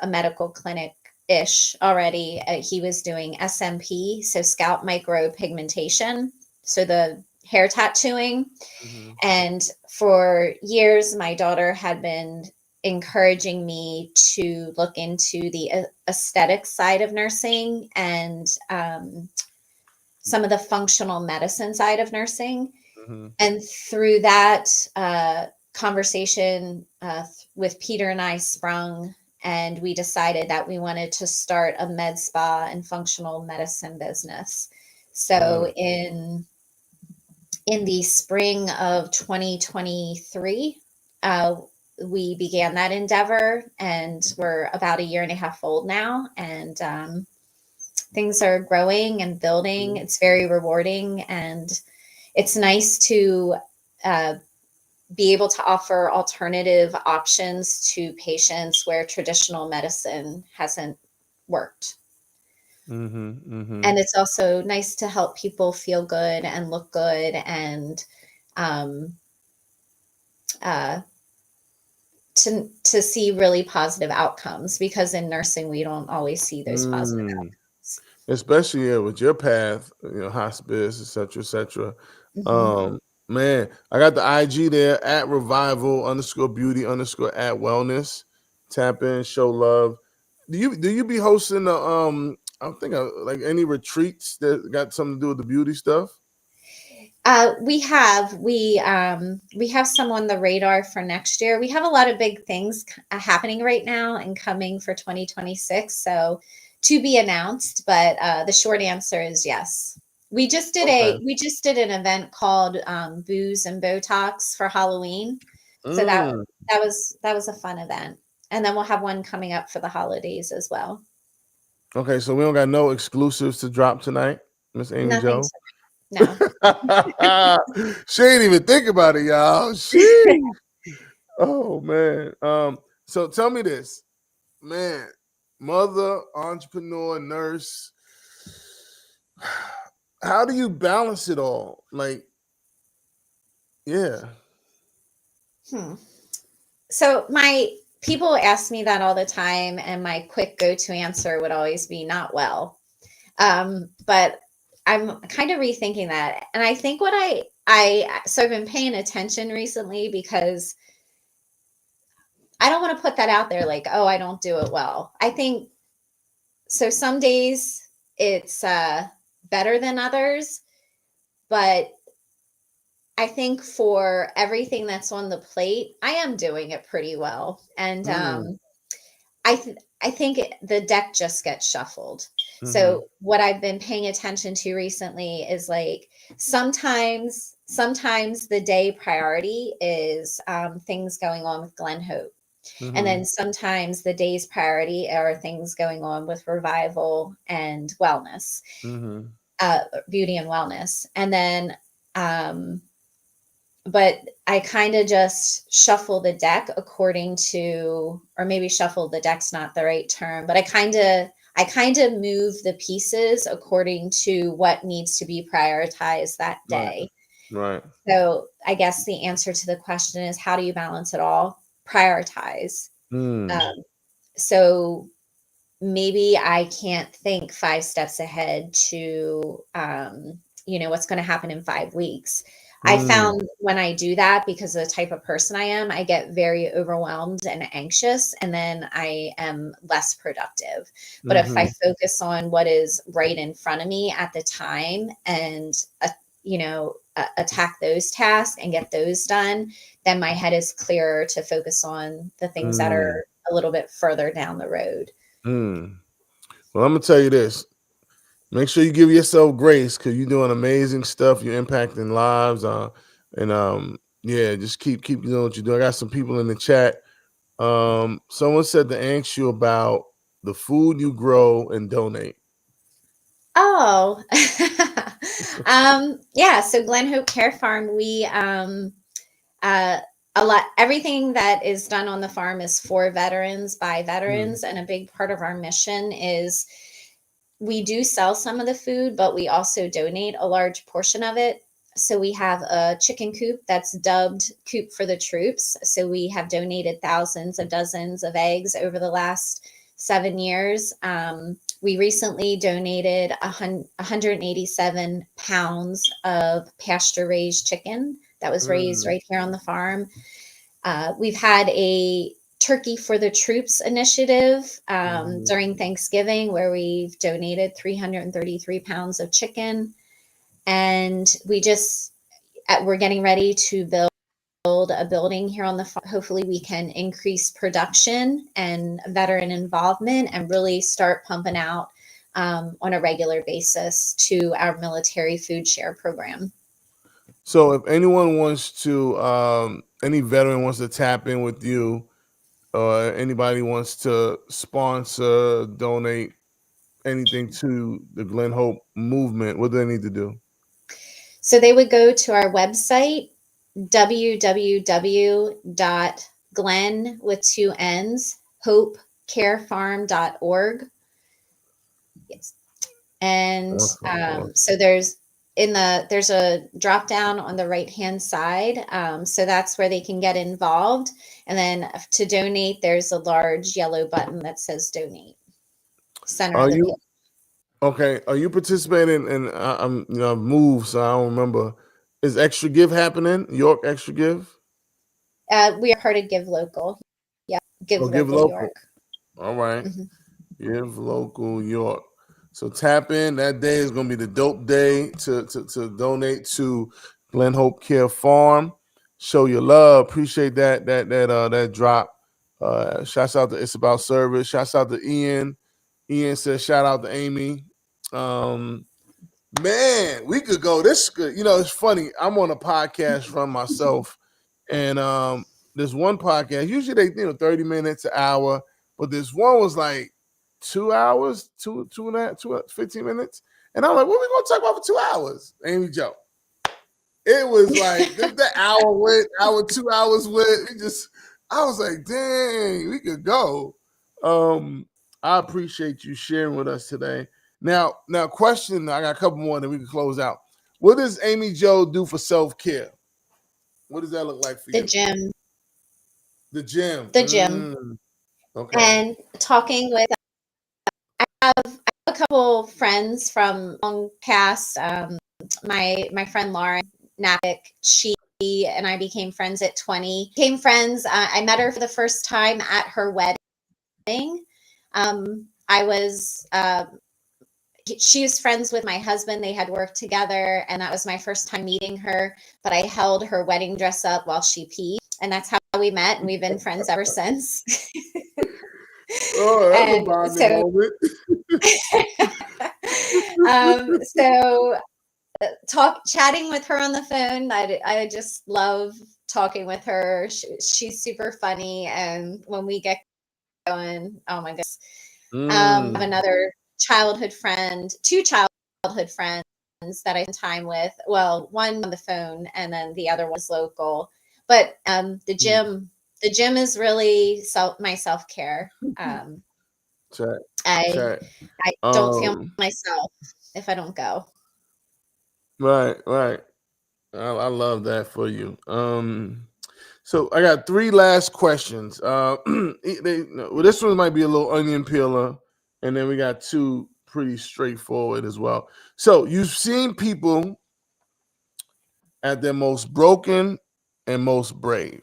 medical clinic ish already. He was doing SMP, so scalp micropigmentation, so the hair tattooing. Mm-hmm. And for years, my daughter had been encouraging me to look into the aesthetic side of nursing and some of the functional medicine side of nursing. Mm-hmm. And through that conversation with Peter and I sprung, and we decided that we wanted to start a med spa and functional medicine business. So in the spring of 2023, we began that endeavor, and we're about a year and a half old now. And things are growing and building. It's very rewarding, and it's nice to be able to offer alternative options to patients where traditional medicine hasn't worked. Mm-hmm. Mm-hmm. And it's also nice to help people feel good and look good, and um, uh, to see really positive outcomes, because in nursing we don't always see those positive outcomes. Especially with your path, hospice, et cetera, et cetera. Mm-hmm. Man, I got the IG there at revival_beauty_@wellness. Tap in, show love. Do you be hosting the I think like any retreats that got something to do with the beauty stuff? We have some on the radar for next year. We have a lot of big things happening right now and coming for 2026. So to be announced, but the short answer is yes. We just did Okay. an event called Booze and Botox for Halloween. So Mm. that was a fun event. And then we'll have one coming up for the holidays as well. Okay, so we don't got no exclusives to drop tonight, Miss Amy Nothing Jo. to no. She ain't even think about it, y'all. She. Oh man. So tell me this, man. Mother, entrepreneur, nurse. How do you balance it all? Like, yeah. So my people ask me that all the time, and my quick go-to answer would always be not well. But I'm kind of rethinking that, and I think what so I've been paying attention recently, because I don't want to put that out there like, oh, I don't do it well. I think so. Some days it's better than others, but I think for everything that's on the plate, I am doing it pretty well. And Mm, I think the deck just gets shuffled. mm-hmm, So what I've been paying attention to recently is like sometimes the day priority is things going on with Glen Hope. And mm-hmm, then sometimes the day's priority are things going on with revival and wellness, mm-hmm, beauty and wellness. And then but I kind of just shuffle the deck according to, or maybe shuffle the deck's not the right term, but I kind of move the pieces according to what needs to be prioritized that right, day. right. So I guess the answer to the question is, how do you balance it all? Prioritize. Mm, So maybe I can't think 5 steps ahead to, what's going to happen in 5 weeks. I mm, found when I do that, because of the type of person I am, I get very overwhelmed and anxious, and then I am less productive. But if I mm-hmm, focus on what is right in front of me at the time, and, attack those tasks and get those done, then my head is clearer to focus on the things that mm, are a little bit further down the road. mm. Well, I'm gonna tell you this. Make sure you give yourself grace, because you're doing amazing stuff. You're impacting lives. And yeah, just keep doing what you do. I got some people in the chat. Someone said to ask you about the food you grow and donate. Oh, yeah. So Glen Hope Care Farm, we uh, everything that is done on the farm is for veterans by Mm, veterans, and a big part of our mission is we do sell some of the food, but we also donate a large portion of it. So we have a chicken coop that's dubbed Coop for the Troops. So we have donated thousands of dozens of eggs over the last 7 years. We recently donated 187 pounds of pasture-raised chicken that was raised right here on the farm. We've had a Turkey for the Troops initiative during Thanksgiving, where we've donated 333 pounds of chicken. And we're getting ready to build a building here on the farm. Hopefully we can increase production and veteran involvement and really start pumping out on a regular basis to our military food share program. So if anyone wants to, any veteran wants to tap in with you, or anybody wants to sponsor, donate anything to the Glen Hope movement, what do they need to do? So they would go to our website, www.glen with 2 N's, hopecarefarm.org. Yes. And so there's a drop down on the right hand side. So that's where they can get involved. And then to donate, there's a large yellow button that says donate. Center of the page. Okay. Are you participating in, I'm moved, so I don't remember. Is Extra Give happening? York Extra Give? We are part of Give Local. Yeah. Give Local York. All right. Give Local York. So tap in. That day is going to be the dope day to donate to Glen Hope Care Farm. Show your love. Appreciate that drop. Shouts out to It's About Service. Shouts out to Ian. Ian says shout out to Aimee. Man, we could go. This good. It's funny. I'm on a podcast run myself, and there's one podcast. Usually they 30 minutes, an hour, but this one was like 2 hours, 15 minutes. And I'm like, what are we gonna talk about for 2 hours? Aimee Joe. It was like the hour went, 2 hours went. I was like, dang, we could go. I appreciate you sharing with us today. Now, question. I got a couple more that we can close out. What does Aimee Joe do for self-care? What does that look like for you? The gym. The gym. Okay. And talking with, I have a couple friends from long past. My friend Lauren Napik, she and I became friends at 20. Became friends. I met her for the first time at her wedding. She was friends with my husband. They had worked together, and that was my first time meeting her. But I held her wedding dress up while she peed, and that's how we met, and we've been friends ever since. Oh, that's a bonding moment. So chatting with her on the phone, I just love talking with her. She's super funny, and when we get going, oh my goodness. I have another childhood friend, 2 childhood friends that I spend time with. Well, one on the phone, and then the other one's local. But the gym is really my self-care. I don't feel myself if I don't go. Right. I love that for you. So I got 3 last questions. This one might be a little onion peeler, and then we got 2 pretty straightforward as well. So you've seen people at their most broken and most brave.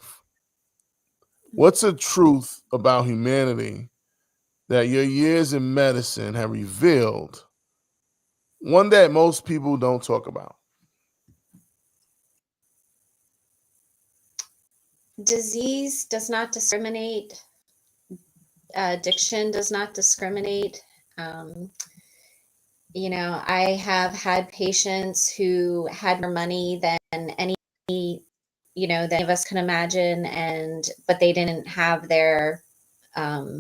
What's a truth about humanity that your years in medicine have revealed? One that most people don't talk about. Disease does not discriminate. Addiction does not discriminate. I have had patients who had more money than any of us can imagine, but they didn't have their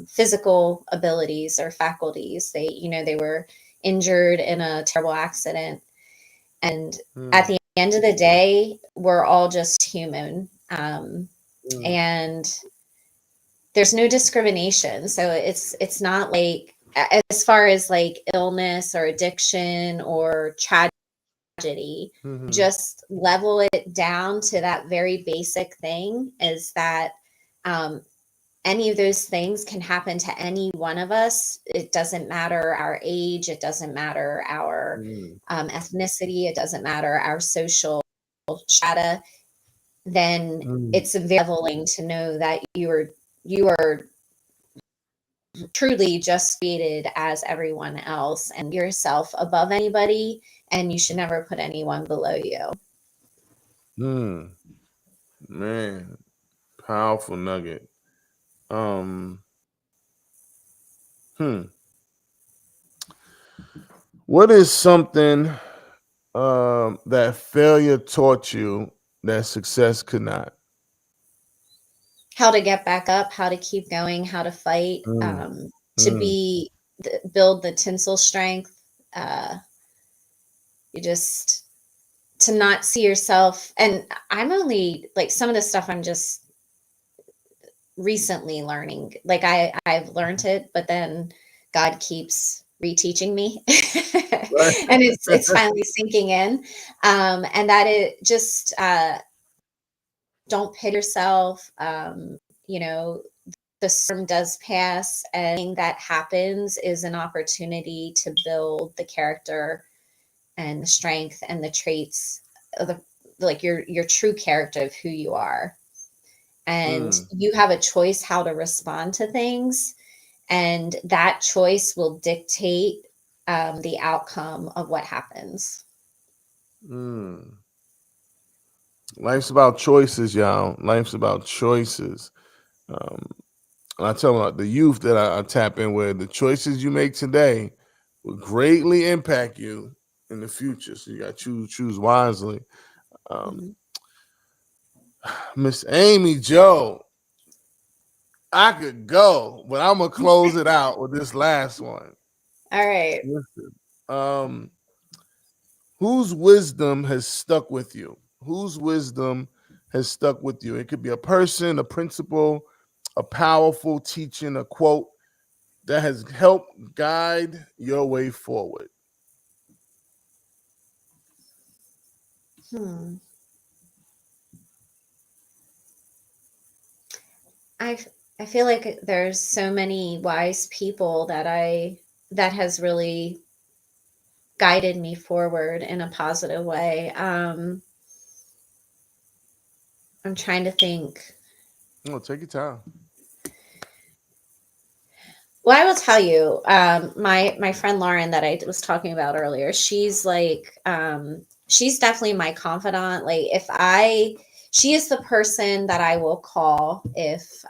physical abilities or faculties. They were injured in a terrible accident, and at the end of the day, we're all just human. And there's no discrimination. So it's not like, as far as like illness or addiction or tragedy, just level it down to that very basic thing, is that any of those things can happen to any one of us. It doesn't matter our age. It doesn't matter our Mm, ethnicity. It doesn't matter our social strata. Then mm, it's very leveling to know that you are truly just created as everyone else and yourself above anybody, and you should never put anyone below you. mm. Man, powerful nugget. Um, hmm. What is something that failure taught you that success could not? How to get back up, how to keep going, how to fight, Mm, to mm, build the tinsel strength. Uh, you just to not see yourself. And I'm only like some of the stuff I'm just recently learning. Like I've learned it, but then God keeps reteaching me, right. and it's finally sinking in. And that it just don't pity yourself. You know, the storm does pass, and that happens is an opportunity to build the character and the strength and the traits of the like your true character of who you are. And Mm, you have a choice how to respond to things, and that choice will dictate the outcome of what happens. mm. Life's about choices, y'all. Life's about choices. Um, and I tell the youth that I tap in with, the choices you make today will greatly impact you in the future. So you got to choose wisely. Um, Mhm. Miss Amy Joe, I could go, but I'm gonna close it out with this last one. All right. Listen, um, whose wisdom has stuck with you? Whose wisdom has stuck with you? It could be a person, a principle, a powerful teaching, a quote that has helped guide your way forward. Hmm. I I feel like there's so many wise people that has really guided me forward in a positive way. I'm trying to think. Oh, take your time. Well, I will tell you, my friend Lauren that I was talking about earlier, she's like, she's definitely my confidant. Like, she is the person that I will call if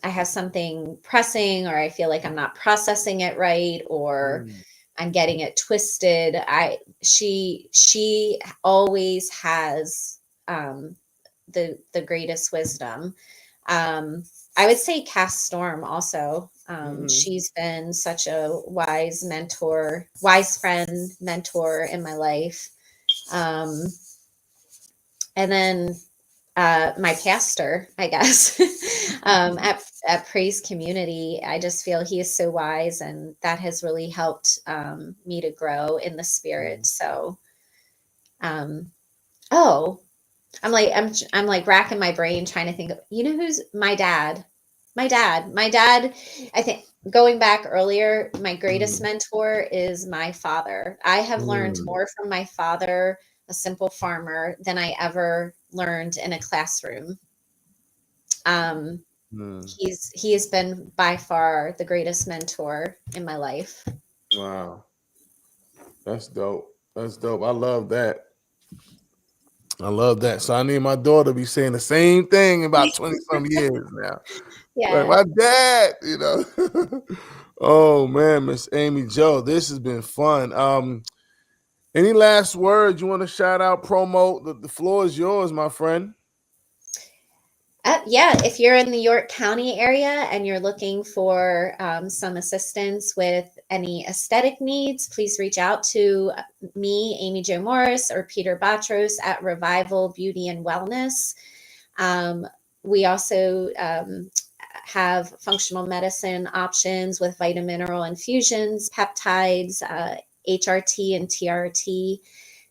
I have something pressing, or I feel like I'm not processing it right, or Mm, I'm getting it twisted. She always has the greatest wisdom. I would say Cass Storm also. mhm, She's been such a wise mentor, wise friend, mentor in my life. Um, and then my pastor, I guess, at Praise Community, I just feel he is so wise, and that has really helped me to grow in the spirit. mm, So, um, oh, I'm like racking my brain trying to think of, who's my dad? My dad, I think going back earlier, my greatest mm, mentor is my father. I have learned mm, more from my father, a simple farmer, than I ever learned in a classroom. Um, mm. he has been by far the greatest mentor in my life. Wow, that's dope. That's dope. I love that. I love that. So I need my daughter to be saying the same thing in about 20 some years now. Like Yeah. my dad. Oh man, Miss Amy Joe, this has been fun. Any last words you want to shout out, promote? The floor is yours, my friend. Yeah, if you're in the York County area and you're looking for some assistance with any aesthetic needs, please reach out to me, Aimee Jo Morris, or Peter Batros at Revival Beauty and Wellness. Um, we also have functional medicine options with vitamin mineral infusions, peptides, HRT, and TRT.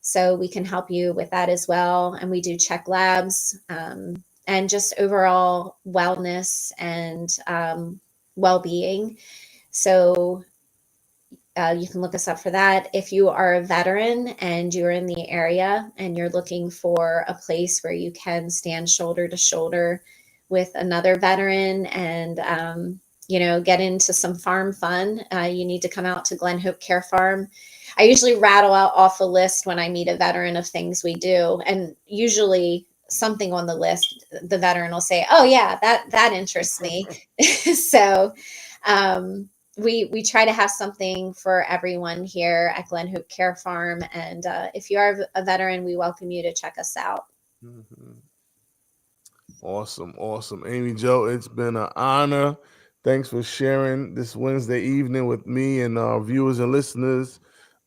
So we can help you with that as well. And we do check labs. and just overall wellness and well-being. So you can look us up for that. If you are a veteran and you're in the area and you're looking for a place where you can stand shoulder to shoulder with another veteran and get into some farm fun, you need to come out to Glen Hope Care Farm. I usually rattle out off a list when I meet a veteran of things we do, and usually something on the list, the veteran will say, "Oh yeah, that interests me." So we try to have something for everyone here at Glen Hope Care Farm, and if you are a veteran, we welcome you to check us out. Mm-hmm. Awesome. Aimee Jo, it's been an honor. Thanks for sharing this Wednesday evening with me and our viewers and listeners.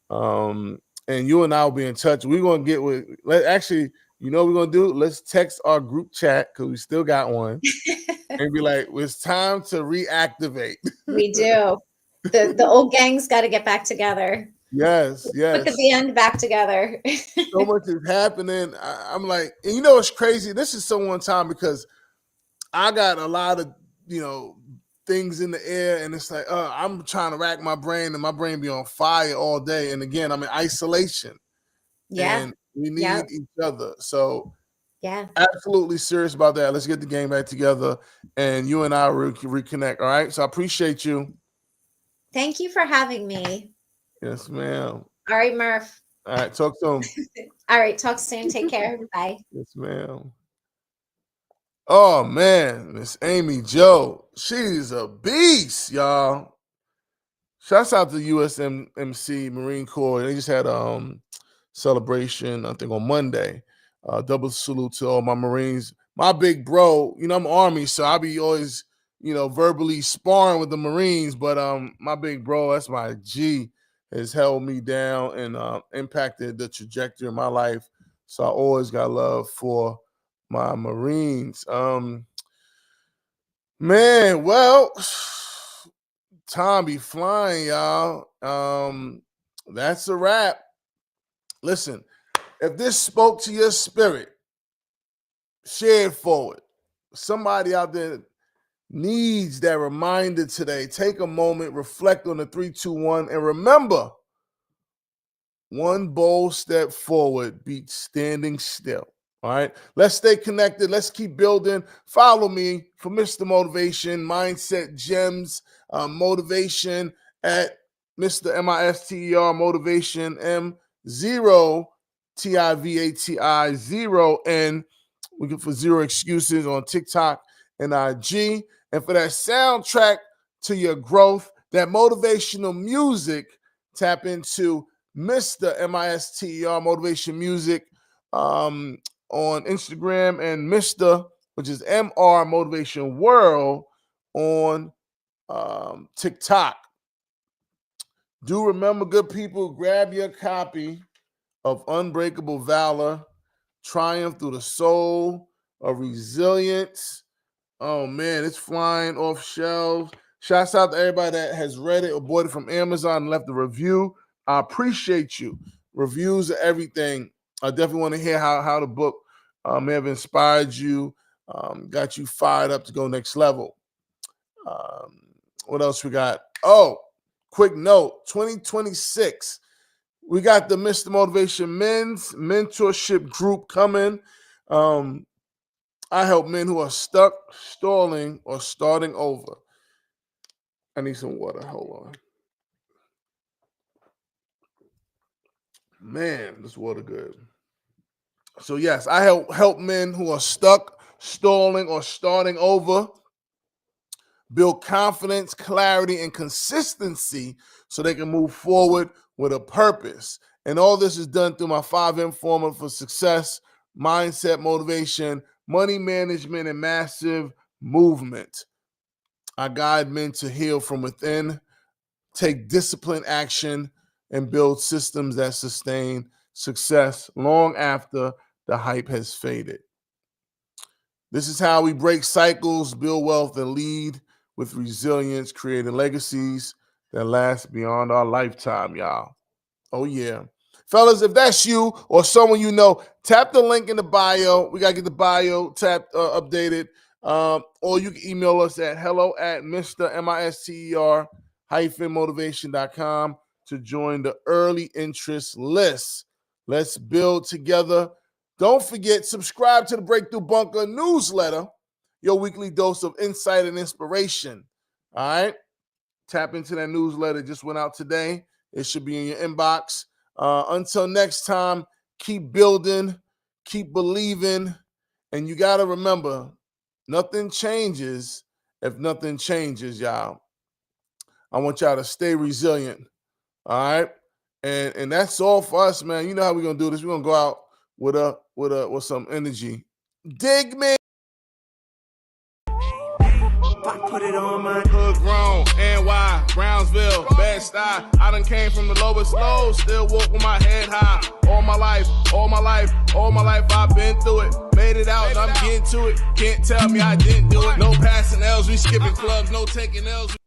And you and I will be in touch. We're going to get with, actually, you know what we're going to do? Let's text our group chat, because we still got one, and be like, it's time to reactivate. We do. The old gang's got to get back together. Yes. Put the band back together. So much is happening. I'm like, and you know what's crazy? This is so on time, because I got a lot of, things in the air, and it's like, I'm trying to rack my brain, and my brain be on fire all day. And again, I'm in isolation. Yeah. And we need each other. So yeah, absolutely serious about that. Let's get the game back together, and you and I reconnect. All right. So I appreciate you. Thank you for having me. Yes, ma'am. All right, Murph. All right. Talk soon. All right. Talk soon. Take care. Bye. Yes, ma'am. Oh man, Miss Aimee Jo, she's a beast, y'all. Shouts out to USMC Marine Corps. They just had celebration, I think, on Monday. Double salute to all my Marines. My big bro, I'm Army, so I be always, verbally sparring with the Marines. But my big bro, that's my G, has held me down and impacted the trajectory of my life. So I always got love for my Marines. Man, well, time be flying, y'all. That's a wrap. Listen, if this spoke to your spirit, share it forward. Somebody out there needs that reminder today. Take a moment, reflect on the 3, 2, 1, and remember, one bold step forward beats standing still. All right, let's stay connected. Let's keep building. Follow me for Mr. Motivation, Mindset Gems, Motivation at Mr. MISTER Motivation M0 TIVATI 0 N. We get for Zero Excuses on TikTok and IG. And for that soundtrack to your growth, that motivational music, tap into Mr. MISTER Motivation Music on Instagram, and Mr., which is MR Motivation World, on TikTok. Do remember, good people, grab your copy of Unbreakable Valor, Triumph Through the Soul of Resilience. Oh, man, it's flying off shelves. Shouts out to everybody that has read it or bought it from Amazon and left a review. I appreciate you. Reviews are everything. I definitely want to hear how the book may have inspired you, got you fired up to go next level. What else we got? Oh, quick note, 2026. We got the Mr. Motivation Men's Mentorship Group coming. I help men who are stuck, stalling, or starting over. I need some water. Hold on. Man, this water good. So yes, I help men who are stuck, stalling, or starting over build confidence, clarity, and consistency so they can move forward with a purpose. And all this is done through my 5M formula for success: mindset, motivation, money management, and massive movement. I guide men to heal from within, take disciplined action, and build systems that sustain success long after the hype has faded. This is how we break cycles, build wealth, and lead with resilience, creating legacies that last beyond our lifetime, y'all. Oh, yeah. Fellas, if that's you or someone you know, tap the link in the bio. We got to get the bio updated. Or you can email us at hello@Mr.MISTER-motivation.com to join the early interest list. Let's build together. Don't forget, subscribe to the Breakthrough Bunker newsletter, your weekly dose of insight and inspiration. All right? Tap into that newsletter. It just went out today. It should be in your inbox. Until next time, keep building, keep believing, and you got to remember, nothing changes if nothing changes, y'all. I want y'all to stay resilient, all right? And that's all for us, man. You know how we're going to do this. We're going to go out with some energy. Dig me. Put it on my hood grown, NY, Brownsville, Bed-Stuy. I done came from the lowest lows, still walk with my head high. All my life, I've been through it. Made it out, and I'm getting to it. Can't tell me I didn't do it. No passing L's, we skipping clubs, no taking L's.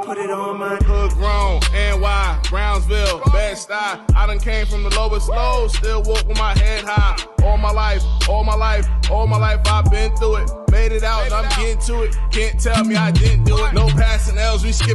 Put it on my hood grown, NY, Brownsville, Bed-Stuy. I done came from the lowest lows, still walk with my head high. All my life, I've been through it. Made it out, and I'm getting to it. Can't tell me I didn't do it. No passing L's, we skip.